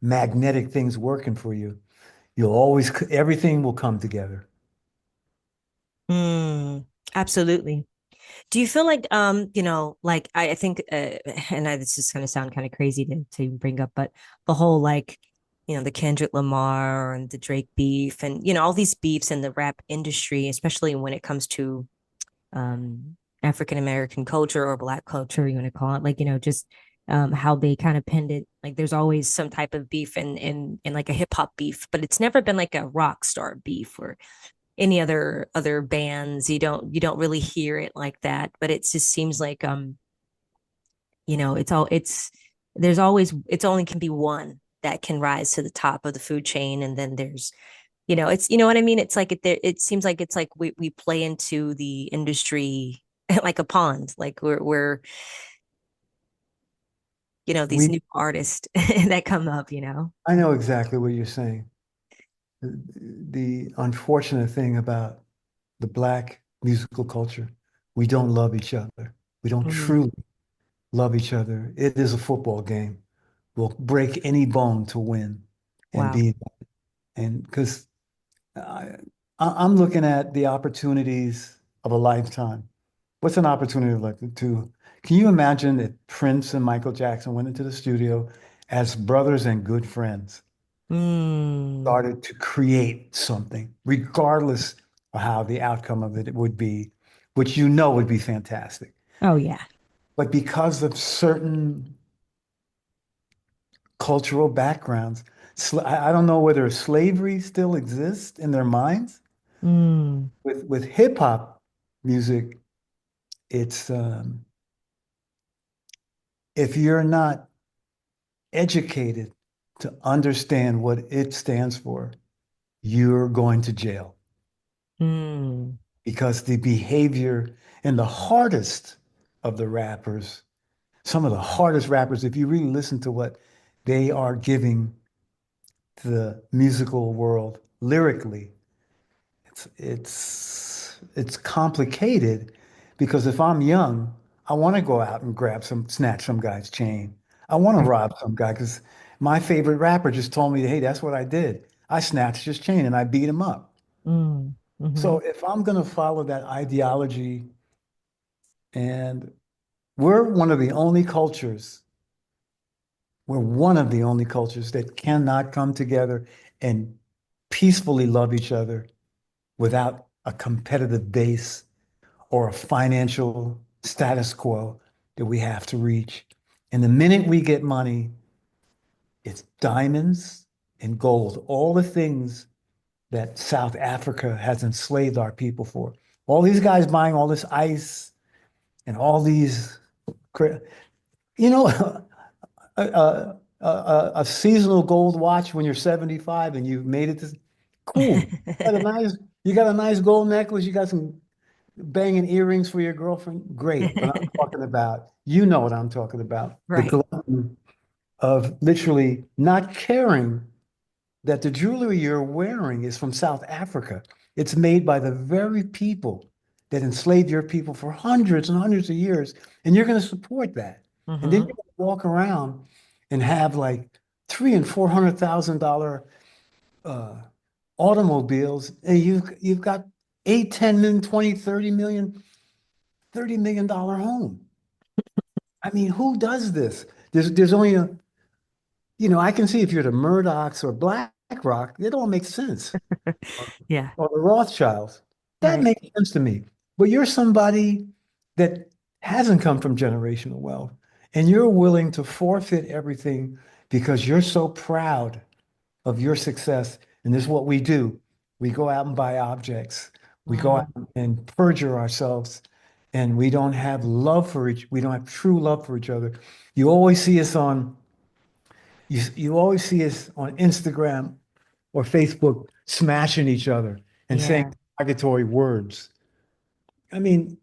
magnetic things working for you, everything will come together. Absolutely. Do you feel like like I think and this is going to sound kind of crazy to bring up, but the whole like the Kendrick Lamar and the Drake beef and all these beefs in the rap industry, especially when it comes to African American culture or Black culture, you want to call it, like just how they kind of pinned it. Like there's always some type of beef in like a hip hop beef, but it's never been like a rock star beef or any other bands. You don't really hear it like that, but it just seems like it's there's always, it's only can be one that can rise to the top of the food chain, and then there's it's, what I mean, it's like it seems like it's like we play into the industry like a pond, like we're these new artists that come up. I know exactly what you're saying. The unfortunate thing about the Black musical culture, we don't love each other. We don't truly love each other. It is a football game. We'll break any bone to win and Wow. and because I'm looking at the opportunities of a lifetime. What's an opportunity like to, can you imagine if Prince and Michael Jackson went into the studio as brothers and good friends, Mm. started to create something, regardless of how the outcome of it would be, which you know would be fantastic. Oh yeah. But because of certain cultural backgrounds, I don't know whether slavery still exists in their minds. Mm. With hip hop music, it's if you're not educated to understand what it stands for, you're going to jail Mm. because the behavior and the hardest of the rappers, some of the hardest rappers, if you really listen to what they are giving to the musical world lyrically, it's complicated because if I'm young, I want to go out and snatch some guy's chain. I want to rob some guy because my favorite rapper just told me, hey, that's what I did. I snatched his chain and I beat him up. Mm. So Hmm. if I'm going to follow that ideology, and we're one of the only cultures, we're one of the only cultures that cannot come together and peacefully love each other without a competitive base or a financial status quo that we have to reach. And the minute we get money, it's diamonds and gold, all the things that South Africa has enslaved our people for. All these guys buying all this ice and all these, you know, a seasonal gold watch when you're 75 and you've made it to, cool. You got a nice gold necklace, you got some banging earrings for your girlfriend, great. But I'm talking about, you know what I'm talking about, the Right. glutton of literally not caring that the jewelry you're wearing is from South Africa. It's made by the very people that enslaved your people for hundreds and hundreds of years, and you're going to support that. And then Hmm. you're going to walk around and have like $300,000 and $400,000 uh, automobiles, and you've got 8, 10 million, 20, 30 million, $30 million home. I mean, who does this? There's only a, I can see if you're the Murdochs or BlackRock, it all makes sense. Yeah. Or the Rothschilds. That Right. makes sense to me. But you're somebody that hasn't come from generational wealth, and you're willing to forfeit everything because you're so proud of your success. And this is what we do. We go out and buy objects. We go out Mm. and perjure ourselves, and we don't have true love for each other. You always see us on, you always see us on Instagram or Facebook smashing each other and saying Yeah. derogatory words. I mean,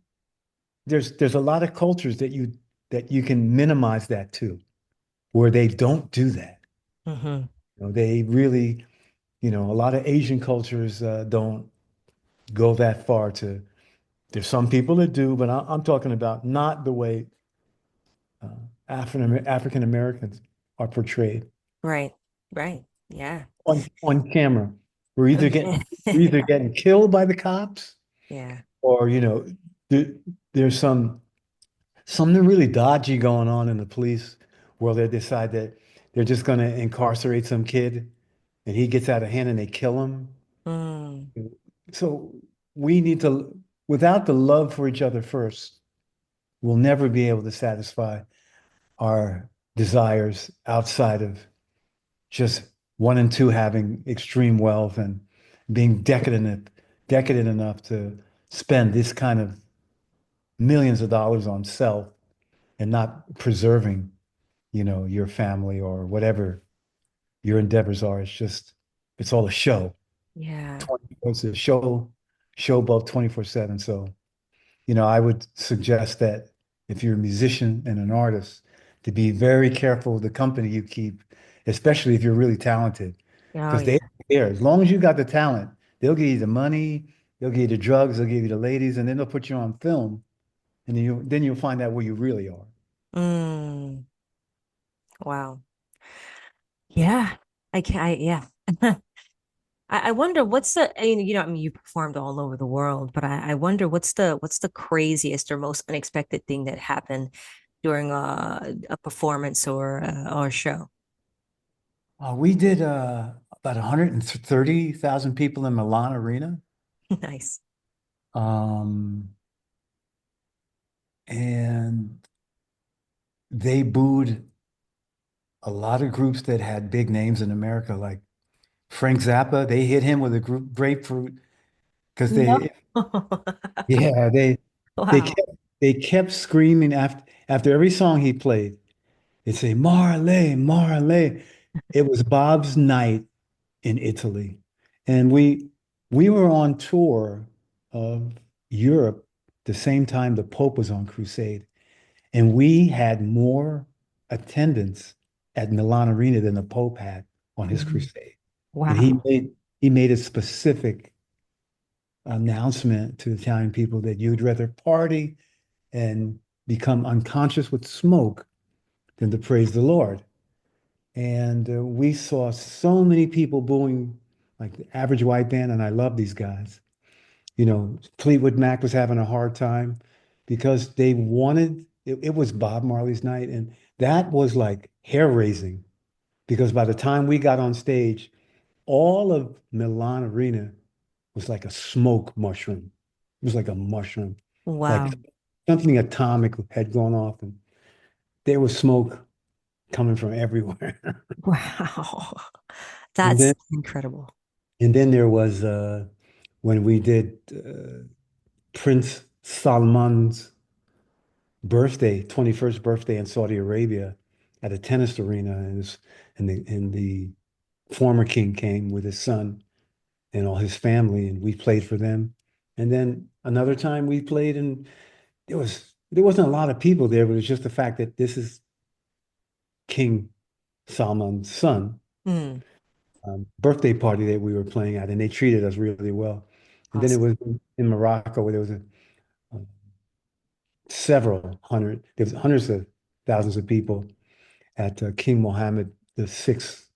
there's a lot of cultures that you can minimize that to, where they don't do that. Hmm. They really, a lot of Asian cultures don't go that far to. There's some people that do, but I'm talking about not the way uh, African Americans are portrayed Right. Right. Yeah. on camera. We're either getting we're either Yeah. getting killed by the cops, Yeah. or there, there's something really dodgy going on in the police where they decide that they're just going to incarcerate some kid and he gets out of hand and they kill him. Mm. So we need to, without the love for each other first, we'll never be able to satisfy our desires outside of just one and two having extreme wealth and being decadent enough to spend this kind of millions of dollars on self and not preserving, your family or whatever your endeavors are. It's all a show. Yeah. It's a show above 24/7. So, I would suggest that if you're a musician and an artist, to be very careful of the company you keep, especially if you're really talented, Oh because they yeah. don't care. As long as you got the talent, they'll give you the money, they'll give you the drugs, they'll give you the ladies, and then they'll put you on film, and then you'll find out where you really are. Mm. Wow. Yeah. Yeah. I wonder what's the, I mean, you performed all over the world, but I wonder what's the craziest or most unexpected thing that happened during a performance or a show. We did about 130,000 people in Milan Arena. Nice. Um, and they booed a lot of groups that had big names in America, like Frank Zappa. They hit him with a grapefruit because No. yeah, they Wow. kept they kept screaming after every song he played. They'd say Marley, Marley. It was Bob's night in Italy, and we were on tour of Europe the same time the Pope was on crusade, and we had more attendance at Milan Arena than the Pope had on his Mhm. crusade. And Wow. he made a specific announcement to Italian people that you'd rather party and become unconscious with smoke than to praise the Lord. And we saw so many people booing, like the average white band, and I love these guys. You know, Fleetwood Mac was having a hard time because they wanted, it was Bob Marley's night, and that was like hair raising because by the time we got on stage, all of Milan Arena was like a smoke mushroom. It was like a mushroom, like Wow. something atomic had gone off, and there was smoke coming from everywhere. Wow. And That's then incredible. there was when we did Prince Salman's birthday, 21st birthday in Saudi Arabia at a tennis arena, and the former king came with his son and all his family, and we played for them. And then another time we played, and there wasn't a lot of people there, but it was just the fact that this is King Salman's son Mm, birthday party that we were playing at, and they treated us really well. And then it awesome. was in Morocco where there was a there was hundreds of thousands of people at King Mohammed the sixth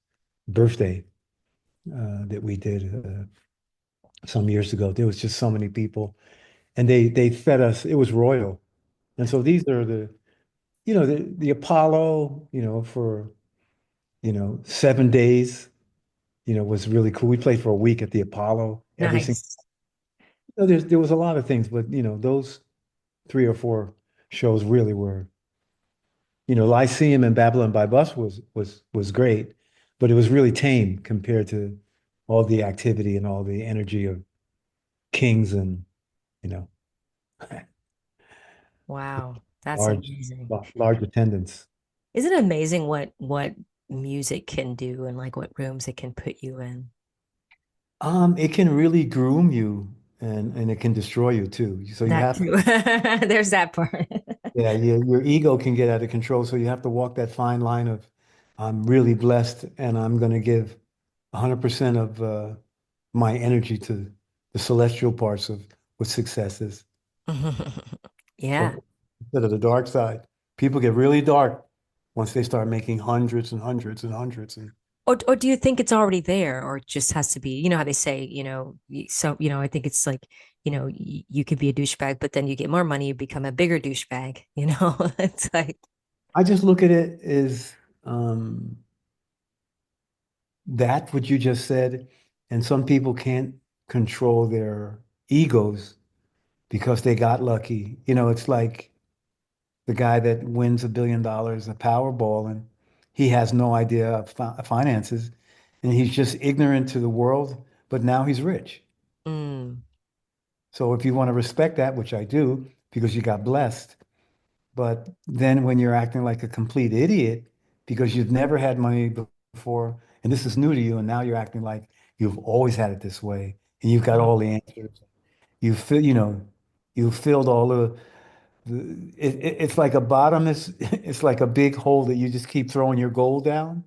birthday that we did some years ago. There was just so many people, and they fed us. It was royal, and so these are the Apollo, for 7 days, was really cool. We played for a week at the Apollo every single. Nice. There was a lot of things, but those three or four shows really were. Lyceum and Babylon by Bus was great, but it was really tame compared to all the activity and all the energy of Kings and you know Wow. That's large amazing. large attendance. Isn't it amazing what music can do and like what rooms it can put you in? It can really groom you and it can destroy you too. So you That have too. There's that part. yeah, your ego can get out of control. So you have to walk that fine line of I'm really blessed and I'm going to give 100% of my energy to the celestial parts of what success is. Yeah. So instead of the dark side, people get really dark once they start making hundreds and hundreds and hundreds. And Or do you think it's already there, or it just has to be, you know how they say, so, I think it's like, you could be a douchebag, but then you get more money, you become a bigger douchebag, It's like, I just look at it as um, that what you just said, and some people can't control their egos because they got lucky. It's like the guy that wins $1 billion a Powerball and he has no idea of finances and he's just ignorant to the world, but now he's rich. mm, So if you want to respect that, which I do, because you got blessed, but then when you're acting like a complete idiot because you've never had money before and this is new to you, and now you're acting like you've always had it this way and you've got all the answers. You feel, you filled all it's like a bottomless, it's like a big hole that you just keep throwing your gold down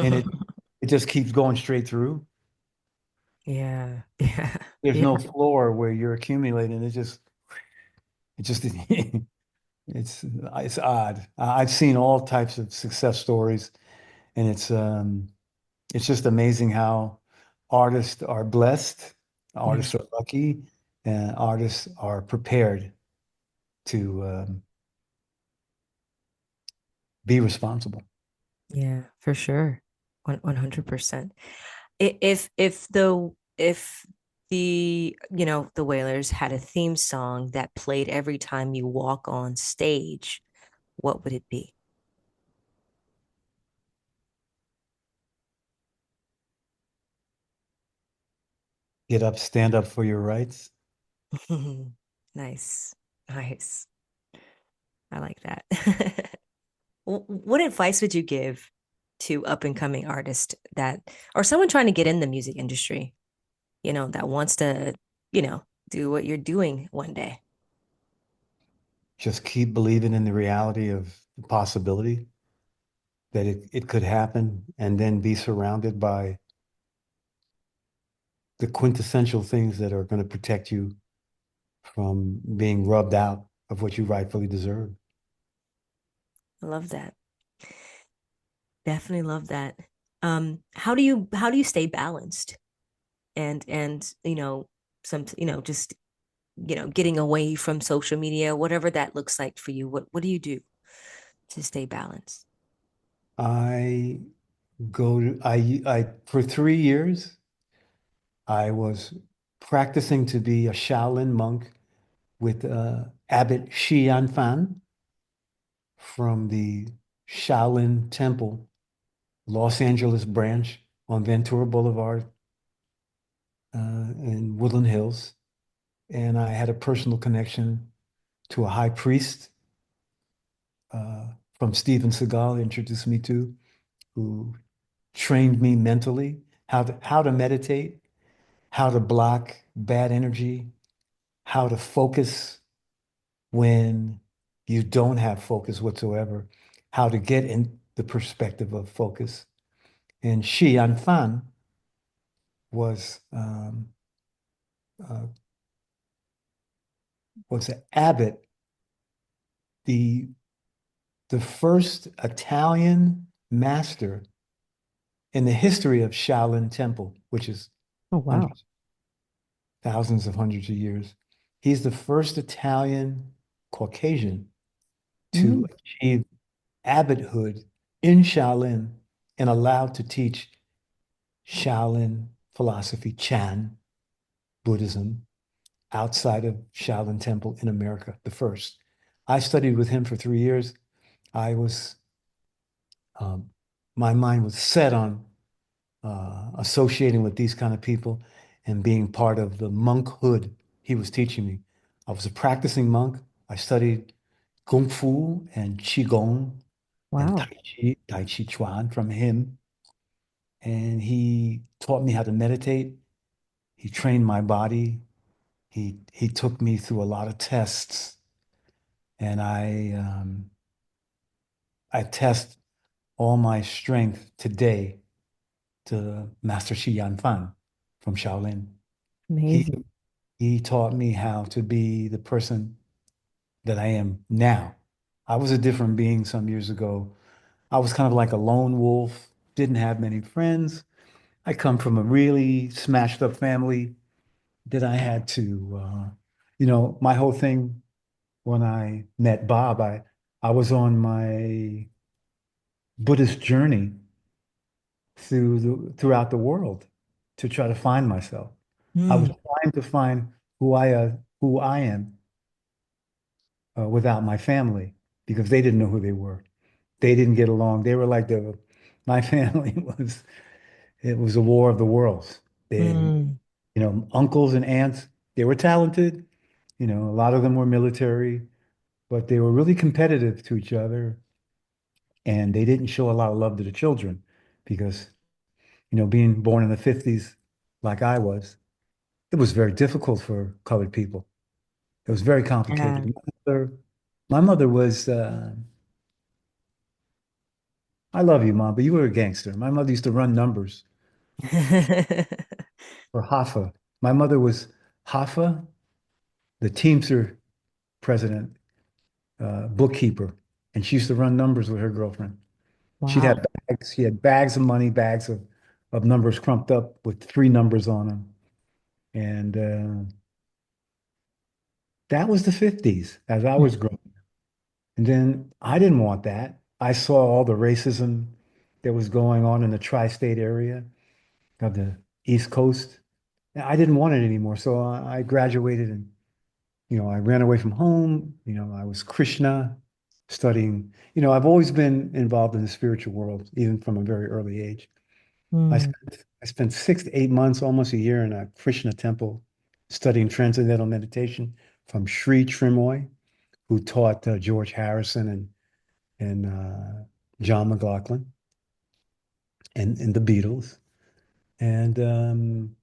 and it just keeps going straight through. yeah, yeah, There's yeah. no floor where you're accumulating. It just it's odd. I've seen all types of success stories, and it's just amazing how artists are blessed, Yeah. artists are lucky, and artists are prepared to be responsible. Yeah, for sure. 100%. If the Wailers had a theme song that played every time you walk on stage, what would it be? Get up, stand up for your rights. Nice. Nice. I like that. What advice would you give to up and coming artists that, or someone trying to get in the music industry, that wants to, do what you're doing one day? Just keep believing in the reality of the possibility that it could happen, and then be surrounded by the quintessential things that are going to protect you from being rubbed out of what you rightfully deserve. I love that. Definitely love that. How do you stay balanced and just getting away from social media, whatever that looks like for you? What do you do to stay balanced? I I for 3 years, I was practicing to be a Shaolin monk with Abbot Shi Yanfan from the Shaolin Temple, Los Angeles branch on Ventura Boulevard in Woodland Hills. And I had a personal connection to a high priest from Steven Seagal, introduced me to, who trained me mentally how to meditate, how to block bad energy, how to focus when you don't have focus whatsoever, how to get in the perspective of focus. And Shi Yanfan was uh, was an abbot, the the first Italian master in the history of Shaolin Temple, which is Oh, wow. hundreds, thousands of hundreds of years. He's the first Italian Caucasian to Mm. achieve abbothood in Shaolin and allowed to teach Shaolin philosophy, Chan Buddhism, outside of Shaolin Temple in America, the first. I studied with him for 3 years. I was, my mind was set on associating with these kind of people and being part of the monkhood he was teaching me. I was a practicing monk. I studied Kung Fu and Qigong and Wow. Tai Chi Chuan from him. And he taught me how to meditate. He trained my body. He took me through a lot of tests. And I test all my strength today to Master Shi Yanfan from Shaolin. He Amazing. he taught me how to be the person that I am now. I was a different being some years ago. I was kind of like a lone wolf, didn't have many friends. I come from a really smashed up family that I had to, my whole thing when I met Bob, I was on my Buddhist journey throughout the world to try to find myself. I was Mm. trying to find who I am without my family because they didn't know who they were. They didn't get along. They were like my family it was a war of the worlds. They, Mm. uncles and aunts, they were talented. A lot of them were military, but they were really competitive to each other. And they didn't show a lot of love to the children because, being born in the 50s like I was, it was very difficult for colored people. It was very Yeah. complicated. My mother was, I love you, Mom, but you were a gangster. My mother used to run numbers for Hoffa. My mother was Hoffa, the Teamster president, bookkeeper, and she used to run numbers with her girlfriend. She'd have Wow. bags. She had bags of money, bags of numbers crumped up with 3 numbers on them. And that was the 50s as I was growing. And then I didn't want that. I saw all the racism that was going on in the tri-state area of the East Coast. I didn't want it anymore. So I graduated and, I ran away from home. I was Krishna studying. I've always been involved in the spiritual world, even from a very early age. I spent 6 to 8 months, almost a year, in a Krishna temple studying transcendental meditation from Sri Trimoy, who taught George Harrison and John McLaughlin and the Beatles. And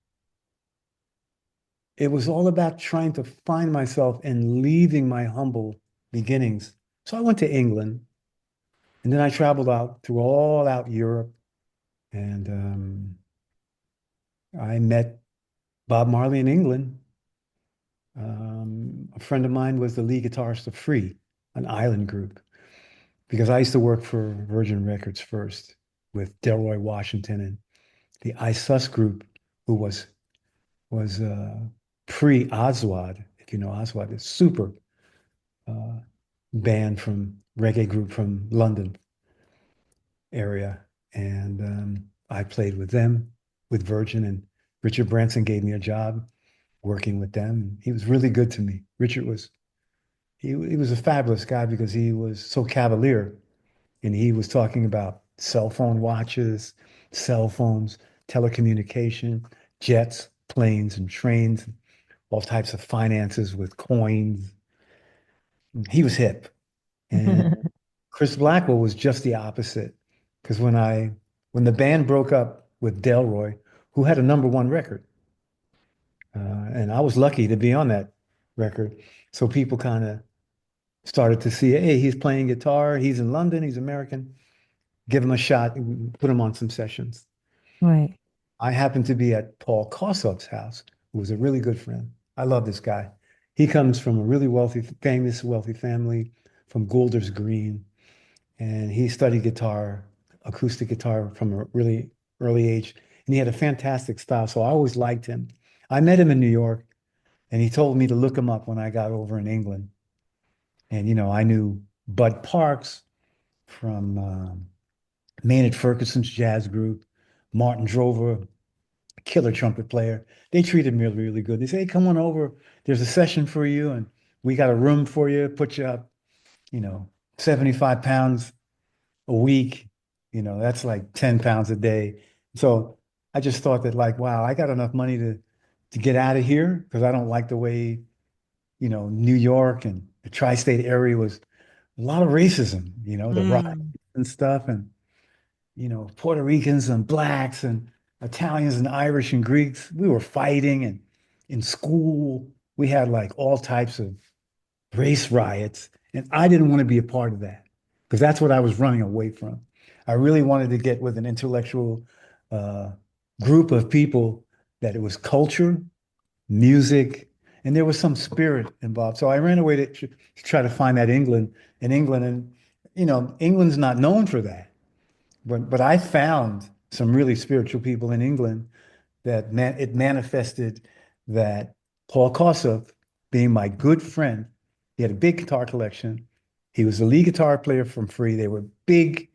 it was all about trying to find myself and leaving my humble beginnings. So I went to England, and then I traveled out through all out Europe, and I met Bob Marley in England. A friend of mine was the lead guitarist of Free, an island group, because I used to work for Virgin Records first with Delroy Washington and the ISUS group, who was pre-Oswald. If you know Oswald, a super band from reggae group from London area. And I played with them, with Virgin, and Richard Branson gave me a job working with them. He was really good to me. Richard was, he was a fabulous guy because he was so cavalier, and he was talking about cell phone watches, cell phones, telecommunication, jets, planes, and trains, all types of finances with coins. He was hip. And Chris Blackwell was just the opposite. Because when the band broke up with Delroy, who had a #1 record, and I was lucky to be on that record, so people kind of started to see, hey, he's playing guitar, he's in London, he's American, give him a shot, put him on some sessions. Right. I happened to be at Paul Kossoff's house, who was a really good friend. I love this guy. He comes from a really famous wealthy family from Golders Green, and he studied guitar, acoustic guitar, from a really early age, and he had a fantastic style, so I always liked him. I met him in New York, and he told me to look him up when I got over in England. And, I knew Bud Parks from Maynard Ferguson's jazz group, Martin Drover, killer trumpet player. They treated me really, really good. They say, hey, come on over. There's a session for you, and we got a room for you, put you up, 75 pounds a week. That's like 10 pounds a day. So I just thought that, like, wow, I got enough money to get out of here, because I don't like the way, New York and the tri-state area was a lot of racism, the rock and stuff, and, Puerto Ricans and blacks and Italians and Irish and Greeks. We were fighting, and in school, we had like all types of race riots. And I didn't want to be a part of that, because that's what I was running away from. I really wanted to get with an intellectual group of people that it was culture, music, and there was some spirit involved. So I ran away to try to find that in England. And, England's not known for that. But I found some really spiritual people in England that it manifested that Paul Kossoff, being my good friend, he had a big guitar collection. He was the lead guitar player from Free. They were big,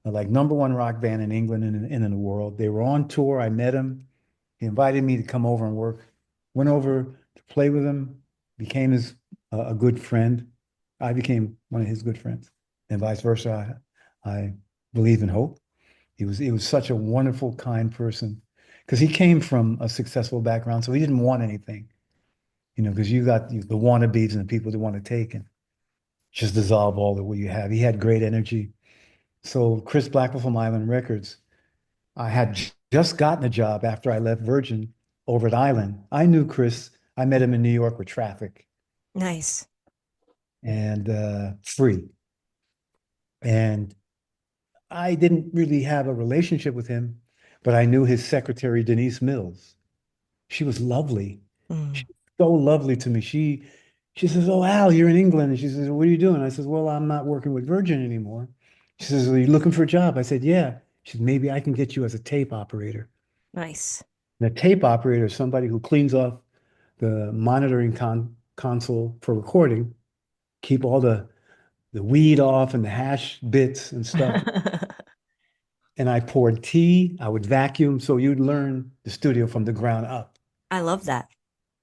like #1 rock band in England and in the world. They were on tour. I met him. He invited me to come over and work. Went over to play with him, became a good friend. I became one of his good friends, and vice versa. I believe in hope. He was such a wonderful, kind person, because he came from a successful background, so he didn't want anything, because you got the wannabes and the people that want to take and just dissolve all that what you have. He had great energy. So Chris Blackwell from Island Records, I had just gotten a job after I left Virgin over at Island. I knew Chris. I met him in New York with Traffic. Nice. And Free. And I didn't really have a relationship with him, but I knew his secretary, Denise Mills. She was lovely. She was so lovely to me. She says, oh, Al, you're in England. And she says, what are you doing? I says, well, I'm not working with Virgin anymore. She says, are you looking for a job? I said, yeah. She said, maybe I can get you as a tape operator. Nice. And a tape operator is somebody who cleans off the monitoring console for recording, keep all the weed off and the hash bits and stuff. And I poured tea, I would vacuum, so you'd learn the studio from the ground up. I love that.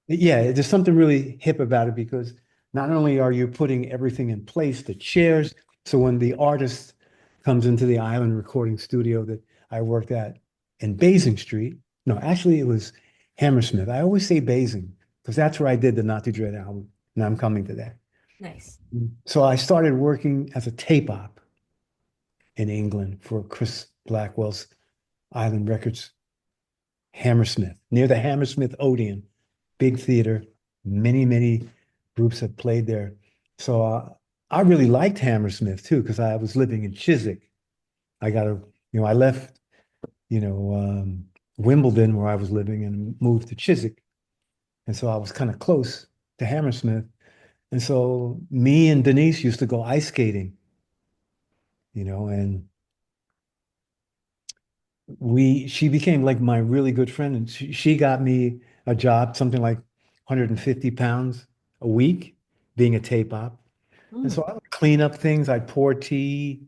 Yeah, there's something really hip about it because not only are you putting everything in place, the chairs, so when the artist comes into the Island recording studio that I worked at in Basing Street, no, actually it was Hammersmith. I always say Basing because that's where I did the Not to Dread album, and I'm coming to that. Nice. So I started working as a tape op in England for Chris Blackwell's Island Records, Hammersmith, near the Hammersmith Odeon, big theater. Many groups have played there. So I really liked Hammersmith too, because I was living in Chiswick. I left, Wimbledon where I was living and moved to Chiswick. And so I was kind of close to Hammersmith. And so me and Denise used to go ice skating, and she became like my really good friend, and she got me a job, something like 150 pounds a week, being a tape op. And so I would clean up things, I'd pour tea.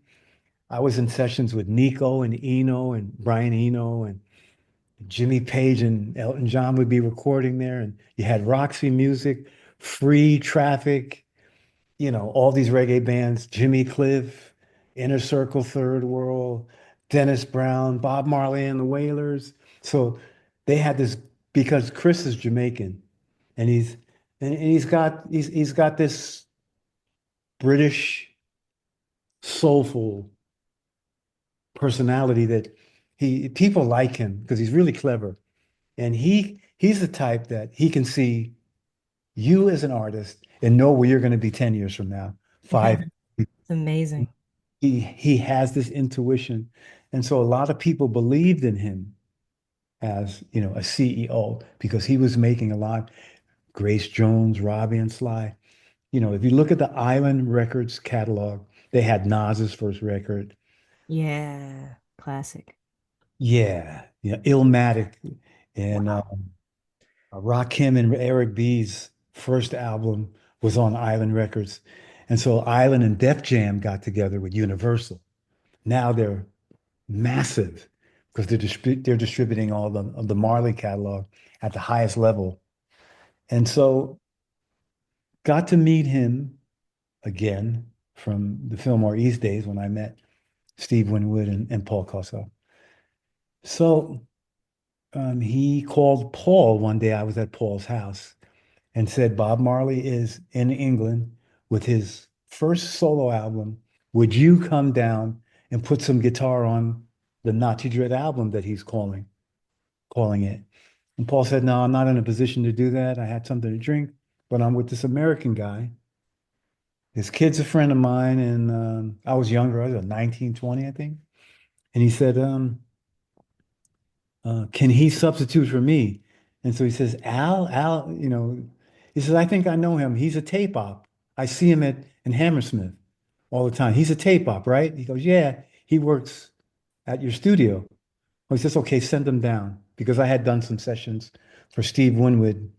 I was in sessions with Nico and Eno and Brian Eno, and Jimmy Page and Elton John would be recording there. And you had Roxy Music, Free Traffic, all these reggae bands, Jimmy Cliff, Inner Circle, Third World, Dennis Brown, Bob Marley and the Wailers. So they had this, because Chris is Jamaican, and he's got this British soulful personality that people like him because he's really clever. And he's the type that he can see you as an artist and know where you're going to be 10 years from now, 5. It's amazing. He has this intuition. And so a lot of people believed in him as, a CEO because he was making a lot. Grace Jones, Robbie and Sly. If you look at the Island Records catalog, they had Nas's first record. Yeah, classic. Yeah, Illmatic and Rakim and Eric B's first album was on Island Records. And so Island and Def Jam got together with Universal. Now they're massive because they're distributing all of the Marley catalog at the highest level. And so got to meet him again from the Fillmore East days when I met Steve Winwood and Paul Cosso. So he called Paul one day. I was at Paul's house and said, Bob Marley is in England with his first solo album. Would you come down and put some guitar on the Not to Dread album that he's calling it? And Paul said, no, I'm not in a position to do that. I had something to drink, but I'm with this American guy. His kid's a friend of mine, and I was younger. I was 19, 20, I think. And he said, can he substitute for me? And so he says, Al, he says, I think I know him. He's a tape op. I see him in Hammersmith all the time. He's a tape op, right? He goes, yeah, he works at your studio. Well, he says, okay, send him down. Because I had done some sessions for Steve Winwood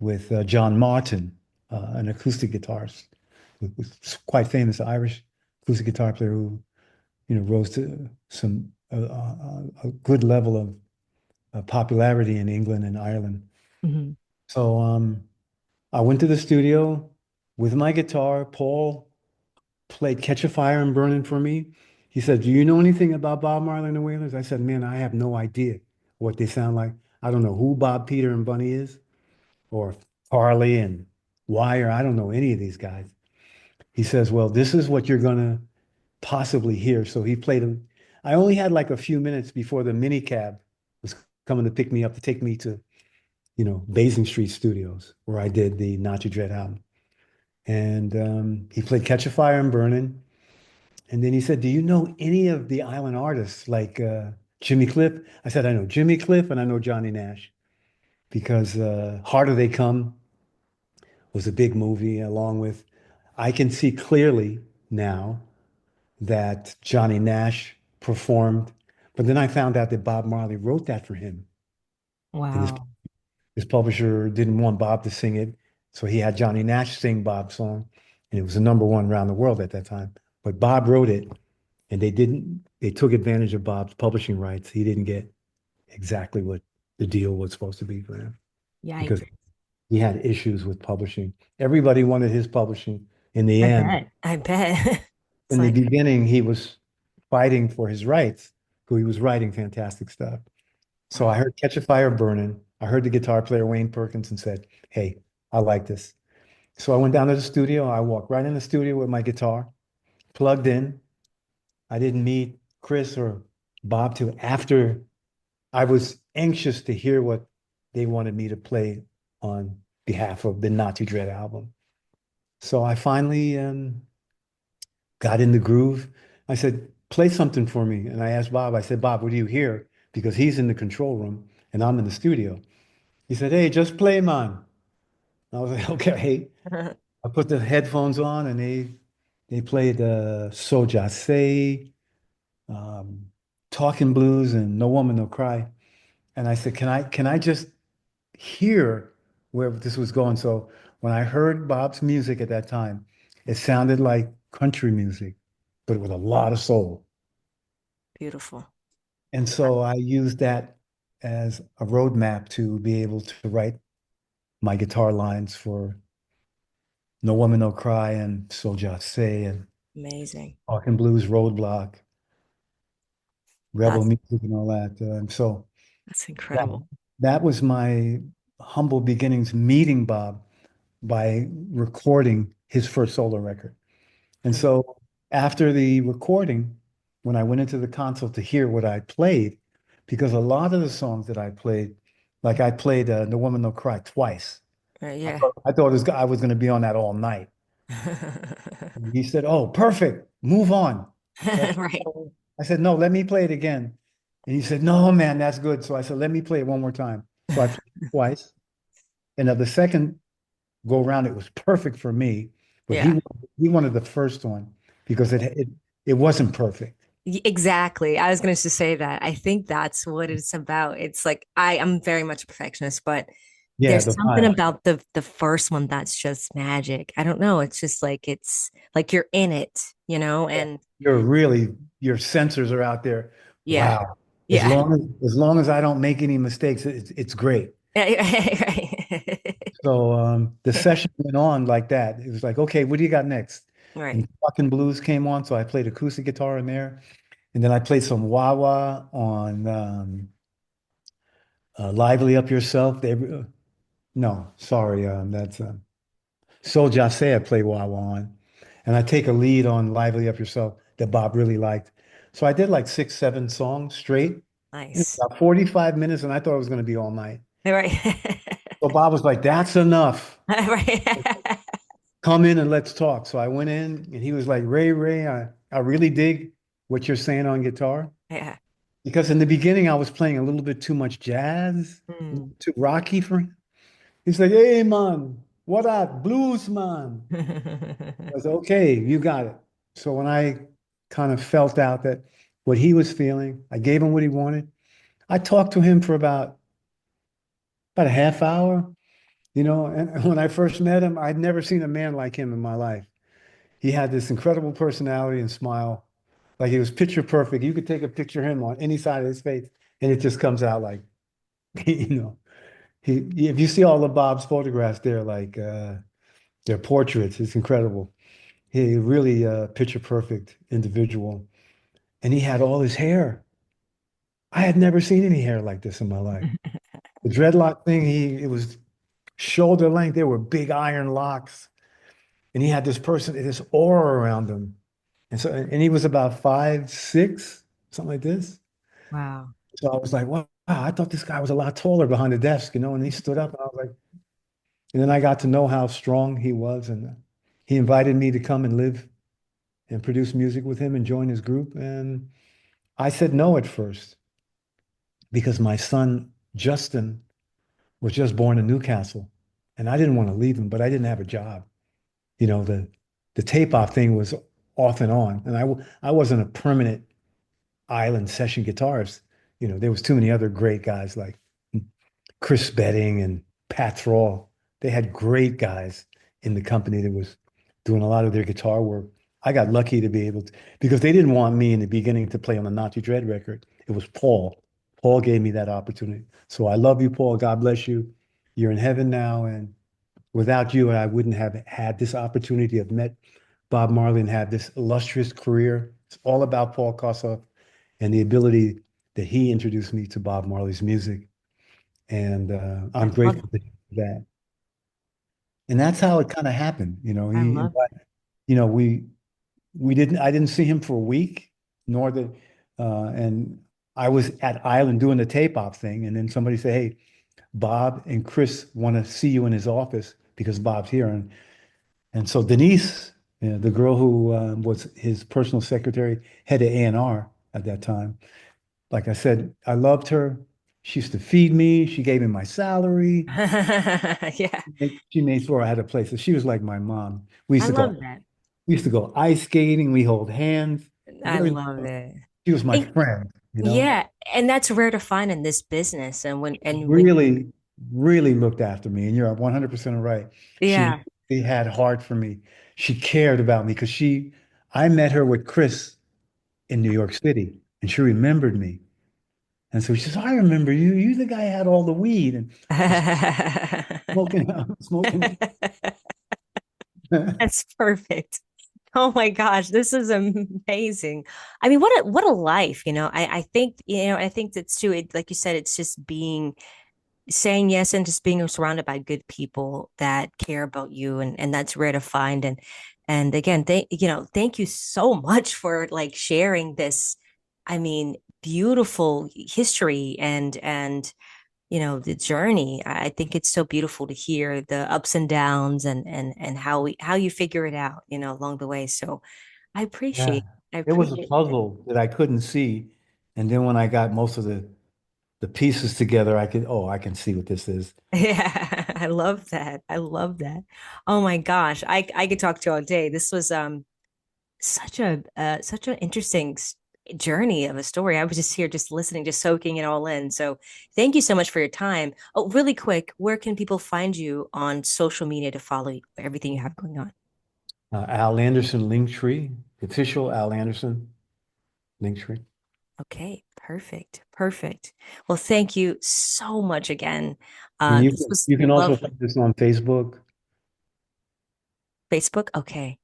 with John Martin, an acoustic guitarist, who's quite famous Irish acoustic guitar player who, rose to some a good level of popularity in England and Ireland. Mm-hmm. So I went to the studio with my guitar. Paul played Catch a Fire and Burning for me. He said, do you know anything about Bob Marley and the Wailers? I said, man, I have no idea what they sound like. I don't know who Bob, Peter, and Bunny is, or Farley and Wire. I don't know any of these guys. He says, well, this is what you're going to possibly hear. So he played them. I only had like a few minutes before the minicab was coming to pick me up to take me to, Basing Street Studios, where I did the Not to Dread album. And he played Catch a Fire and Burning. And then he said, do you know any of the Island artists like Jimmy Cliff? I said, I know Jimmy Cliff and I know Johnny Nash because Harder They Come was a big movie, along with, I can see clearly now that Johnny Nash performed, but then I found out that Bob Marley wrote that for him And Wow. his publisher didn't want Bob to sing it, so he had Johnny Nash sing Bob's song, and it was the #1 around the world at that time. But Bob wrote it, and they took advantage of Bob's publishing rights. He didn't get exactly what the deal was supposed to be for him Yikes. because he had issues with publishing. Everybody wanted his publishing. In the I end, bet. I bet. It's in the like, beginning, he was fighting for his rights, who he was writing fantastic stuff. So I heard Catch a Fire Burning. I heard the guitar player Wayne Perkins and said, hey, I like this. So I went down to the studio. I walked right in the studio with my guitar, plugged in. I didn't meet Chris or Bob till after. I was anxious to hear what they wanted me to play on behalf of the Not Too Dread album. So I finally got in the groove. I said, play something for me. And I asked Bob, I said, Bob, what do you hear? Because he's in the control room and I'm in the studio. He said, hey, just play, man. I was like, okay. I put the headphones on and they played Soja Say, Talking Blues and No Woman, No Cry. And I said, can I just hear where this was going? So when I heard Bob's music at that time, it sounded like country music, but with a lot of soul. beautiful. And so I used that as a roadmap to be able to write my guitar lines for No Woman, No Cry and Soja Say and Amazing. Talking Blues, Roadblock, Rebel That's Music and all that. So that's that, incredible. that was my humble beginnings meeting Bob by recording his first solo record. And so after the recording, when I went into the console to hear what I played, because a lot of the songs that I played, like I played No Woman, No Cry twice. Yeah. I thought I was going to be on that all night. And he said, oh, perfect. Move on. So Right. I said, no, let me play it again. And he said, no, man, that's good. So I said, let me play it one more time. So I played it twice. And of the second go around, it was perfect for me. But Yeah. he wanted the first one because it wasn't perfect. Exactly. I was going to just say that. I think that's what it's about. It's like I'm very much a perfectionist, but Yeah, there's the something vibe. about the first one that's just magic. I don't know. It's like you're in it, and Your sensors are out there. yeah. Wow. Yeah. As long as I don't make any mistakes, it's great. Right. So the session went on like that. It was like, okay, what do you got next? Right. And fucking blues came on, so I played acoustic guitar in there, and then I played some wah wah on "Lively Up Yourself." No, sorry, that's Soul Jase I play wah wah on, and I take a lead on "Lively Up Yourself" that Bob really liked. So I did like 6, 7 songs straight, in Nice. about 45 minutes, and I thought it was going to be all night. Right. So Bob was like, "That's enough. Right. Come in and let's talk." So I went in and he was like, Ray, I really dig what you're saying on guitar. Yeah. Because in the beginning, I was playing a little bit too much jazz, Mm. too rocky for him. He's like, hey, man, what up? Blues, man. I said, okay, you got it. So when I kind of felt out that what he was feeling, I gave him what he wanted. I talked to him for about a half hour, and when I first met him, I'd never seen a man like him in my life. He had this incredible personality and smile. Like he was picture perfect. You could take a picture of him on any side of his face, and it just comes out like, you know, if you see all of Bob's photographs, they're portraits. It's incredible. He really picture perfect individual. And he had all his hair. I had never seen any hair like this in my life. The dreadlock thing, it was shoulder length. There were big iron locks. And he had this aura around him. And he was about 5'6", something like this. Wow. So I was like, wow, I thought this guy was a lot taller behind the desk, and he stood up and I was like, and then I got to know how strong he was. And he invited me to come and live and produce music with him and join his group. And I said no at first because my son, Justin, was just born in Newcastle and I didn't want to leave him, but I didn't have a job. The tape-off thing was off and on. And I wasn't a permanent island session guitarist. There was too many other great guys like Chris Betting and Pat Thrall. They had great guys in the company that was doing a lot of their guitar work. I got lucky to be able to, because they didn't want me in the beginning to play on the Nazi Dread record. It was Paul. Paul gave me that opportunity. So I love you, Paul. God bless you. You're in heaven now. And without you, I wouldn't have had this opportunity. I've met Bob Marley and had this illustrious career. It's all about Paul Kossoff and the ability that he introduced me to Bob Marley's music. And I'm grateful for that. And that's how it kind of happened. I love I didn't see him for a week, nor did, and I was at Island doing the tape op thing. And then somebody said, hey, Bob and Chris want to see you in his office because Bob's here. And so Denise, the girl who was his personal secretary, head of A&R at that time, like I said, I loved her. She used to feed me. She gave me my salary. Yeah. She made sure I had a place. So she was like my mom. I love that. We used to go ice skating. We hold hands. I love it. She was my friend, Yeah, and that's rare to find in this business. And when really, really looked after me. And you're 100% right. Yeah. She had heart for me. She cared about me because I met her with Chris in New York City, and she remembered me. And so she says, I remember you. You're the guy who had all the weed and smoking. That's perfect. Oh my gosh, this is amazing. I mean, what a life, I think, I think that's too, like you said, it's just saying yes and just being surrounded by good people that care about you, and that's rare to find. And again, thank you so much for like sharing this, I mean, beautiful history and the journey. I think it's so beautiful to hear the ups and downs and how you figure it out, along the way. So I appreciate It was a puzzle that I couldn't see. And then when I got most of the pieces together, I can see what this is. Yeah, I love that. I love that. Oh my gosh, I could talk to you all day. This was such an interesting journey of a story. I was just here, just listening, just soaking it all in. So thank you so much for your time. Oh, really quick, where can people find you on social media to follow everything you have going on? Al Anderson Linktree, official Al Anderson Linktree. Okay, perfect. Well, thank you so much again. And you can also lovely. find this on Facebook. Facebook, okay.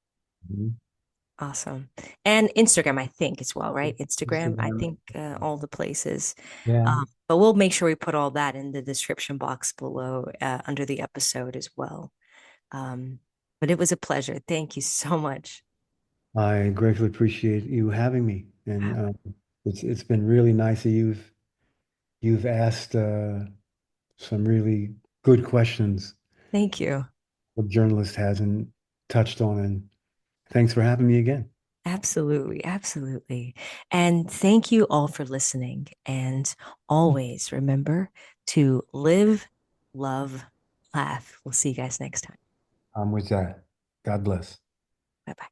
Mm-hmm. Awesome. And Instagram, I think, as well, right? Instagram, I think all the places. Yeah. But we'll make sure we put all that in the description box below under the episode as well. But it was a pleasure. Thank you so much. I greatly appreciate you having me. And it's been really nice that you've asked some really good questions. Thank you. A journalist hasn't touched on, and thanks for having me again. Absolutely. And thank you all for listening. And always remember to live, love, laugh. We'll see you guys next time. I'm with that. God bless. Bye-bye.